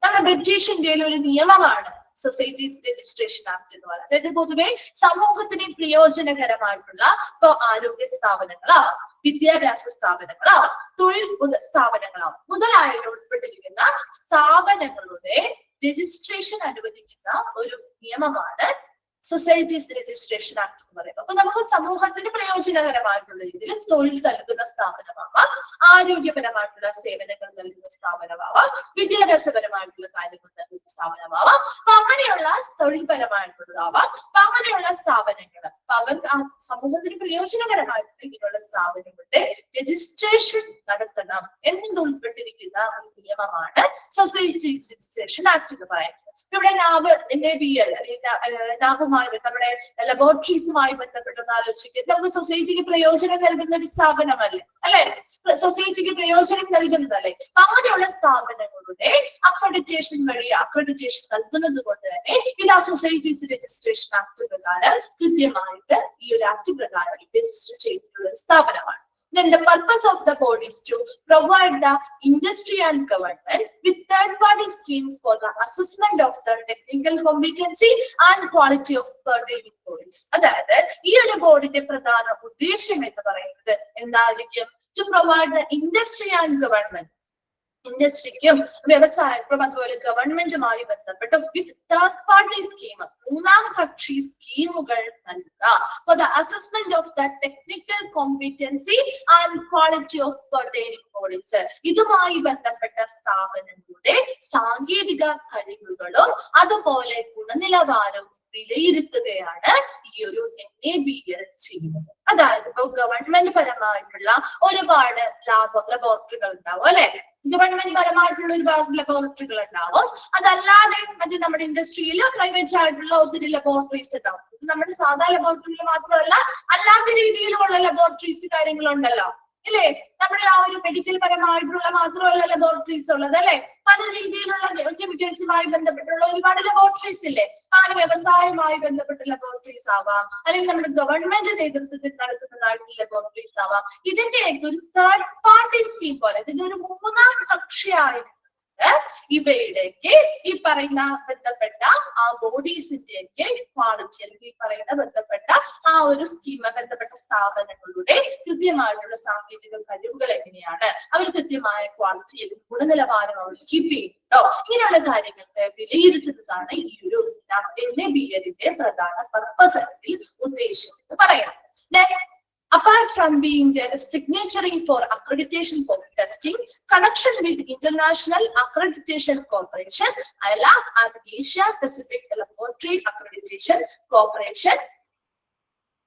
നമ്മുടെ ബ്രിട്ടീഷ് ഇന്ത്യയിലെ ഒരു നിയമമാണ് സൊസൈറ്റീസ് രജിസ്ട്രേഷൻ ആക്ട് എന്ന് പറയുന്നത്. അതായത് പൊതുവെ സമൂഹത്തിന് പ്രയോജനകരമായിട്ടുള്ള ഇപ്പൊ ആരോഗ്യ സ്ഥാപനങ്ങളാവാം, വിദ്യാഭ്യാസ സ്ഥാപനങ്ങളാവാം, തൊഴിൽ സ്ഥാപനങ്ങളാവാം മുതലായവ ഉൾപ്പെട്ടിരിക്കുന്ന സ്ഥാപനങ്ങളുടെ രജിസ്ട്രേഷൻ അനുവദിക്കുന്ന ഒരു നിയമമാണ് സൊസൈറ്റീസ് രജിസ്ട്രേഷൻ ആക്ട് എന്ന് പറയുന്നത്. അപ്പൊ നമുക്ക് സമൂഹത്തിന് പ്രയോജനകരമായിട്ടുള്ള രീതിയിൽ തൊഴിൽ നൽകുന്ന സ്ഥാപനമാവാം, ആരോഗ്യപരമായിട്ടുള്ള സേവനങ്ങൾ നൽകുന്ന സ്ഥാപനമാവാം, വിദ്യാഭ്യാസപരമായിട്ടുള്ള കാര്യങ്ങൾ നൽകുന്ന സ്ഥാപനമാവാം. അപ്പൊ അങ്ങനെയുള്ള തൊഴിൽപരമായിട്ടുള്ളതാവാം. അപ്പൊ അങ്ങനെയുള്ള സ്ഥാപനങ്ങൾ അവർ സമൂഹത്തിന് പ്രയോജനകരമായിട്ടുള്ള ഇങ്ങനെയുള്ള സ്ഥാപനങ്ങളുടെ രജിസ്ട്രേഷൻ നടത്തണം എന്നത് ഉൾപ്പെട്ടിരിക്കുന്ന ഒരു നിയമമാണ് സൊസൈറ്റീസ് രജിസ്ട്രേഷൻ ആക്ട് എന്ന് പറയുന്നത്. ഇവിടെ ലാബ് NABL ലാബുമായി നമ്മുടെ ലബോറട്ടറീസുമായി ബന്ധപ്പെട്ടൊന്ന് ആലോചിക്കുക. നമുക്ക് സൊസൈറ്റിക്ക് പ്രയോജനം നൽകുന്ന ഒരു സ്ഥാപനമല്ലേ, അല്ലെ? സൊസൈറ്റിക്ക് പ്രയോജനം നൽകുന്നതല്ലേ. അങ്ങനെയുള്ള സ്ഥാപനങ്ങളുടെ അക്രഡിറ്റേഷൻ വഴി അക്രഡിറ്റേഷൻ നൽകുന്നത് കൊണ്ട് തന്നെ ഇത് ആ സൊസൈറ്റീസ് രജിസ്ട്രേഷൻ ആക്ട് പ്രകാരം കൃത്യമായിട്ട് ഈ ഒരു ആക്ട് പ്രകാരം രജിസ്റ്റർ ചെയ്തിട്ടുള്ള ഒരു സ്ഥാപനമാണ്. Then the purpose of the board is to provide the industry and government with third-party schemes for the assessment of the technical competency and quality of pertaining bodies. അതായത് ഈ ഒരു ബോർഡിന്റെ പ്രധാന ഉദ്ദേശം എന്ന് പറയുന്നത് എന്തായിരിക്കും? To provide the industry and government, ഇൻഡസ്ട്രിക്കും വ്യവസായത്തിനും അതുപോലെ ഗവൺമെന്റുമായി ബന്ധപ്പെട്ട വിത്ത് തേർഡ് പാർട്ടി സ്കീം, മൂന്നാം കക്ഷി സ്കീമുകൾ നൽകുക. For the assessment of the technical competency and quality of pertaining bodies. ഇതുമായി ബന്ധപ്പെട്ട സ്ഥാപനങ്ങളുടെ സാങ്കേതിക കഴിവുകളും അതുപോലെ ഗുണനിലവാരവും വിലയിരുത്തുകയാണ് ഈ ഒരു NABL ചെയ്യുന്നത്. അതായത് ഇപ്പൊ ഗവൺമെന്റ് പരമായിട്ടുള്ള ഒരുപാട് ലബോറട്ടറികൾ ഉണ്ടാവും അല്ലെ, ഗവൺമെന്റ് പരമായിട്ടുള്ള ഒരുപാട് ലബോറട്ടറികൾ ഉണ്ടാവും. അതല്ലാതെ മറ്റേ നമ്മുടെ ഇൻഡസ്ട്രിയിൽ പ്രൈവറ്റ് ആയിട്ടുള്ള ഒത്തിരി ലബോറട്ടറീസ് ഉണ്ടാവും. ഇത് നമ്മുടെ സാധാ ലബോറട്ടറിയിൽ മാത്രമല്ല, അല്ലാത്ത രീതിയിലുള്ള ലബോറട്ടറീസ് കാര്യങ്ങളുണ്ടല്ലോ. ഇല്ലേ? നമ്മുടെ ആ ഒരു മെഡിക്കൽ പരമായിട്ടുള്ള മാത്രമല്ല ലബോറട്ടറീസ് ഉള്ളത് അല്ലെ? പല രീതിയിലുള്ള കെമിക്കൽസുമായി ബന്ധപ്പെട്ടുള്ള ഒരുപാട് ലബോറട്ടറീസ് ഇല്ലേ? അങ്ങനെ വ്യവസായവുമായി ബന്ധപ്പെട്ട ലബോറട്ടറീസ് ആവാം, അല്ലെങ്കിൽ നമ്മുടെ ഗവൺമെന്റ് നേതൃത്വത്തിൽ നടക്കുന്നതായിട്ടുള്ള ലബോറട്ടറീസ് ആവാം. ഇതിന്റെ ഒരു തേർഡ് പാർട്ടി സ്കീം പോലെ, ഇതിന്റെ ഒരു മൂന്നാം കക്ഷിയായിട്ട് ഇവയുടെയൊക്കെ ഈ പറയുന്ന ബന്ധപ്പെട്ട ആ ബോഡീസിന്റെയൊക്കെ ക്വാളിറ്റി, അല്ലെങ്കിൽ ഈ പറയുന്ന ബന്ധപ്പെട്ട ആ ഒരു സ്കീം ബന്ധപ്പെട്ട സ്ഥാപനങ്ങളുടെ കൃത്യമായിട്ടുള്ള സാങ്കേതിക കഴിവുകൾ എങ്ങനെയാണ്, അവർ കൃത്യമായ ക്വാളിറ്റി ഗുണനിലവാരം അവർ കീപ്പ് ചെയ്യുന്നുണ്ടോ, ഇങ്ങനെയുള്ള കാര്യങ്ങൾക്ക് വിലയിരുത്തുന്നതാണ് ഈ ഒരു NABL പ്രധാന പർപ്പസ് അല്ലെങ്കിൽ ഉദ്ദേശം എന്ന് പറയുന്നത്. Apart from being a signatory for accreditation for testing, connection with International Accreditation Corporation, ILA, and Asia Pacific Laboratory Accreditation Corporation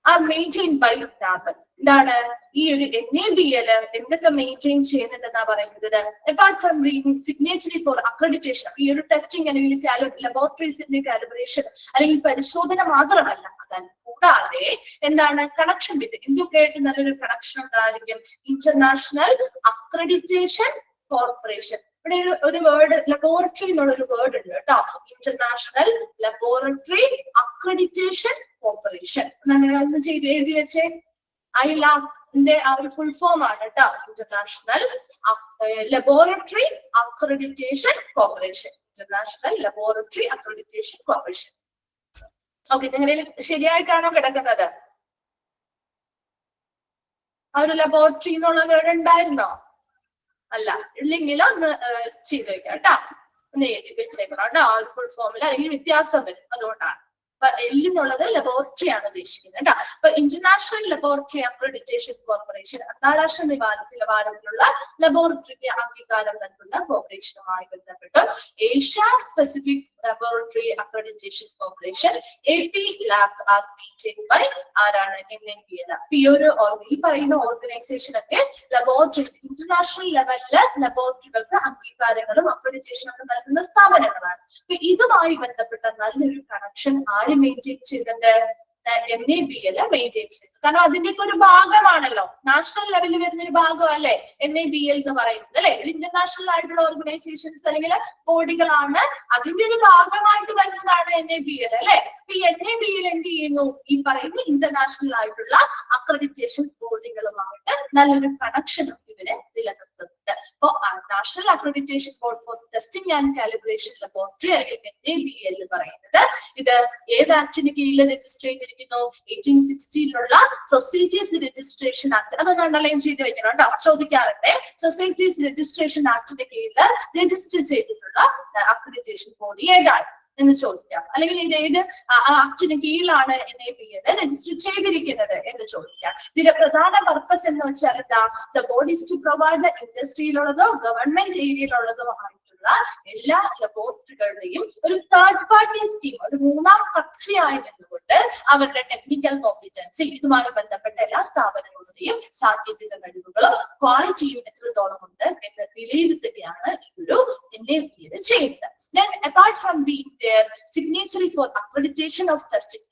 are maintained by NABL. എന്താണ് ഈ ഒരു NABL എന്തൊക്കെ മെയിൻറ്റെയിൻ ചെയ്യുന്നുണ്ടെന്നാ പറയുന്നത്? Apart from being signatory for accreditation, ഈ ഒരു testing അല്ലെങ്കിൽ ലബോറട്ടറീസിന്റെ calibration അല്ലെങ്കിൽ പരിശോധന മാത്രമല്ല, കൂടാതെ എന്താണ് കണക്ഷൻ വിത്ത് എന്തൊക്കെയായിട്ട് നല്ലൊരു കണക്ഷൻ ഉണ്ടായിരിക്കും? International accreditation corporation. ഇവിടെ ഒരു വേർഡ് ലബോറട്ടറി എന്നുള്ള ഒരു വേർഡ് ഉണ്ട് കേട്ടോ. ഇന്റർനാഷണൽ ലബോറട്ടറി അക്രഡിറ്റേഷൻ കോർപ്പറേഷൻ ഒന്ന് ചെയ്ത് എഴുതി വെച്ചേ. ILAC ആ ഒരു ഫുൾ ഫോം ആണ് കേട്ടോ. International laboratory accreditation corporation. International laboratory accreditation corporation. Okay, നിങ്ങളിൽ ശരിയായിട്ടാണോ കിടക്കുന്നത്? ആ ഒരു ലബോറട്ടറി എന്നുള്ള വേർഡ് ഉണ്ടായിരുന്നോ? അല്ല, ഇല്ലെങ്കിൽ ഒന്ന് ചെയ്ത് വെക്കാം കേട്ടോ, ഒന്ന് എഴുതി വെച്ചേക്കണം കേട്ടോ. ആ ഒരു ഫുൾ ഫോമിൽ അല്ലെങ്കിൽ വ്യത്യാസം വരും, അതുകൊണ്ടാണ്. അപ്പൊ എന്നുള്ളത് ലബോറട്ടറി ആണ് ഉദ്ദേശിക്കുന്നത് കേട്ടോ. അപ്പൊ ഇന്റർനാഷണൽ ലബോറട്ടറി അക്രഡിറ്റേഷൻ കോർപ്പറേഷൻ അന്താരാഷ്ട്ര നിലവാരത്തിലുള്ള ലബോറട്ടറിക്ക് അംഗീകാരം നൽകുന്ന കോർപ്പറേഷനുമായി ബന്ധപ്പെട്ട് Asia Pacific laboratory accreditation corporation APLAC are maintained by ആരാണ്? NABL. ഈ ഒരു ഈ പറയുന്ന ഓർഗനൈസേഷൻ ഒക്കെ ലബോറട്ടറീസ് ഇന്റർനാഷണൽ ലെവലില് ലബോറട്ടറികൾക്ക് അംഗീകാരങ്ങളും അക്രഡിറ്റേഷനും ഒക്കെ നൽകുന്ന സ്ഥാപനങ്ങളാണ്. അപ്പൊ ഇതുമായി ബന്ധപ്പെട്ട നല്ലൊരു കണക്ഷൻ ആര് മെയിൻറ്റെയിൻ ചെയ്തിട്ടുണ്ട്? NABL മെയിൻറ്റെയിൻ ചെയ്തു. കാരണം അതിന്റെയൊക്കെ ഒരു ഭാഗമാണല്ലോ, നാഷണൽ ലെവലിൽ വരുന്ന ഒരു ഭാഗം അല്ലെ NABL എന്ന് പറയുന്നത് അല്ലെ. ഇന്റർനാഷണൽ ആയിട്ടുള്ള ഓർഗനൈസേഷൻസ് അല്ലെങ്കിൽ ബോഡികളാണ്, അതിന്റെ ഒരു ഭാഗമായിട്ട് വരുന്നതാണ് NABL അല്ലെ. അപ്പൊ ഈ NABL എന്ത് ചെയ്യുന്നു? ഈ പറയുന്ന ഇന്റർനാഷണൽ ആയിട്ടുള്ള അക്രഡിറ്റേഷൻ ബോഡികളുമായിട്ട് നല്ലൊരു കണക്ഷൻ ഇവരെ നിലനിർത്തുന്നുണ്ട്. അപ്പൊ national accreditation board for testing and calibration laboratory അല്ലെങ്കിൽ NABL എന്ന് പറയുന്നത് ഇത് ഏത് ആക്ടിന് കീഴിൽ രജിസ്റ്റർ ചെയ്തിരിക്കുന്നു? 1860 സൊസൈറ്റീസ് രജിസ്ട്രേഷൻ ആക്ട്. അതൊന്ന് അണ്ടർലൈൻ ചെയ്ത് വെക്കണം കേട്ടോ, ചോദിക്കാറുണ്ട്. സൊസൈറ്റീസ് രജിസ്ട്രേഷൻ ആക്ടിന്റെ കീഴിൽ രജിസ്റ്റർ ചെയ്തിട്ടുള്ള അക്രഡിറ്റേഷൻ ബോഡി ഏതാണ് എന്ന് ചോദിക്കാം. അല്ലെങ്കിൽ ഇത് ഏത് ആക്ടിന് കീഴിലാണ് NABL രജിസ്റ്റർ ചെയ്തിരിക്കുന്നത് എന്ന് ചോദിക്കാം. ഇതിന്റെ പ്രധാന പർപ്പസ് എന്ന് വെച്ചാൽ എന്താ? The bodies to provide the ഇൻഡസ്ട്രിയിലുള്ളതോ ഗവൺമെന്റ് ഏരിയയിലുള്ളതോ ആയിട്ടുള്ള എല്ലാ ലബോറട്ടറികളുടെയും ഒരു തേർഡ് പാർട്ടി സ്കീം, ഒരു മൂന്നാം കക്ഷിയായി നിന്നുകൊണ്ട് അവരുടെ ടെക്നിക്കൽ കോമ്പിറ്റൻസി, ഇതുമായി ബന്ധപ്പെട്ട എല്ലാ സ്ഥാപനങ്ങളുടെയും സാങ്കേതിക കഴിവുകളും ക്വാളിറ്റിയും എത്രത്തോളം ഉണ്ട് എന്ന് വിലയിരുത്തുകയാണ് ഈ ഒരു NABL ചെയ്യുന്നത്. Then apart from being their signatory for accreditation of testing,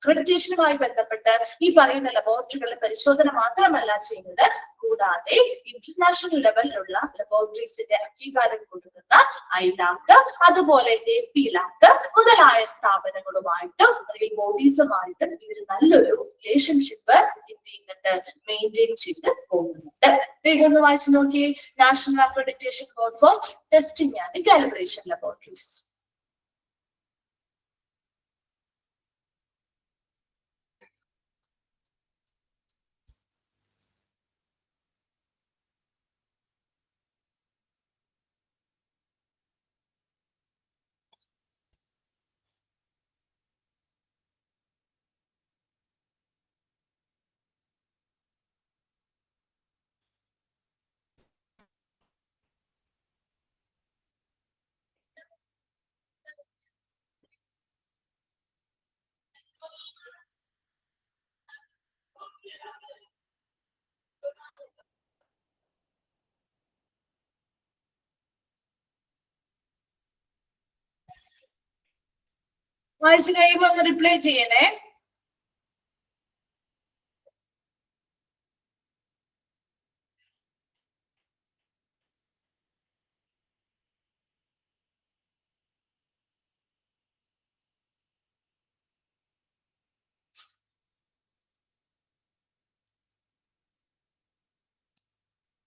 അക്രഡിറ്റേഷനുമായി ബന്ധപ്പെട്ട് ഈ പറയുന്ന ലബോറട്ടറികളുടെ പരിശോധന മാത്രമല്ല ചെയ്യുന്നത്, കൂടാതെ ഇന്റർനാഷണൽ ലെവലിലുള്ള ലബോറട്ടറീസിന്റെ അംഗീകാരം കൊടുക്കുന്ന ILAC, അതുപോലെ APLAC മുതലായ സ്ഥാപനങ്ങളുമായിട്ട് അല്ലെങ്കിൽ ബോഡീസുമായിട്ട് ഇവർ നല്ലൊരു റിലേഷൻഷിപ്പ് എന്ത് ചെയ്യുന്നുണ്ട്? മെയിൻറ്റെയിൻ ചെയ്ത് പോകുന്നുണ്ട്. വേഗം ഒന്ന് വായിച്ചു നോക്കിയേ. National accreditation board for testing and calibration laboratories. വായിച്ചു കഴിയുമ്പോൾ ഒന്ന് റിപ്ലൈ ചെയ്യണേ.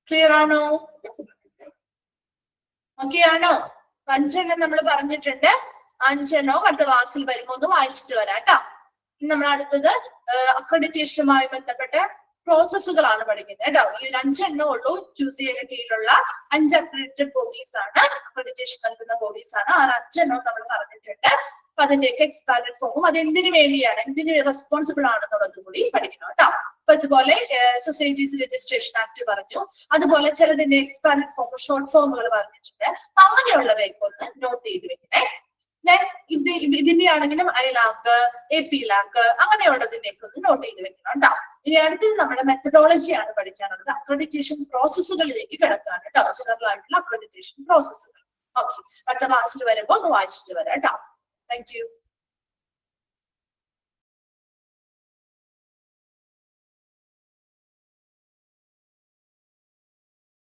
ക്ലിയർ ആണോ? ഓക്കെ ആണോ? 5 നമ്മൾ പറഞ്ഞിട്ടുണ്ട്. 5 അടുത്ത ക്ലാസ്സിൽ വരുമ്പോ ഒന്ന് വായിച്ചിട്ട് വരാം കേട്ടോ. നമ്മൾ അടുത്തത് അക്രഡിറ്റേഷനുമായി ബന്ധപ്പെട്ട പ്രോസസ്സുകളാണ് പഠിക്കുന്നത് കേട്ടോ. ഈ 5 ഉള്ളൂ. QCA കീഴിലുള്ള 5 അക്രഡിറ്റഡ് ബോഡീസ് ആണ്, അക്രഡിറ്റേഷൻ നൽകുന്ന ബോഡീസ് ആണ്. ആ 5 നമ്മൾ പറഞ്ഞിട്ടുണ്ട്. അപ്പൊ അതിന്റെയൊക്കെ എക്സ്പാൻഡഡ് ഫോമും അത് എന്തിനു വേണ്ടിയാണ്, എന്തിന് റെസ്പോൺസിബിൾ ആണെന്നുള്ളത് കൂടി പഠിക്കണം കേട്ടോ. അപ്പൊ ഇതുപോലെ സൊസൈറ്റീസ് രജിസ്ട്രേഷൻ ആക്ട് പറഞ്ഞു, അതുപോലെ ചിലതിന്റെ എക്സ്പാൻഡഡ് ഫോം, ഷോർട്ട് ഫോമുകൾ പറഞ്ഞിട്ടുണ്ട്. അപ്പൊ അങ്ങനെയുള്ളവയൊക്കെ ഒന്ന് നോട്ട് ചെയ്ത് വെക്കണേ. ഇതിന്റെ ആണെങ്കിലും അയലാക്ക്, AP-ലാക്ക് അങ്ങനെയുള്ളതിന്റെയൊക്കെ ഒന്ന് നോട്ട് ചെയ്ത് വെക്കണം കേട്ടോ. ഇനി അടുത്തത് നമ്മുടെ മെത്തഡോളജിയാണ് പഠിക്കാനുള്ളത്. അക്രഡിറ്റേഷൻ പ്രോസസ്സുകളിലേക്ക് കിടക്കുകയാണ് കേട്ടോ. ജനറൽ ആയിട്ടുള്ള അക്രഡിറ്റേഷൻ പ്രോസസ്സുകൾ. ഓക്കെ, അടുത്ത ക്ലാസ്സിൽ വരുമ്പോൾ ഒന്ന് വായിച്ചിട്ട് വരാം കേട്ടോ. Thank you.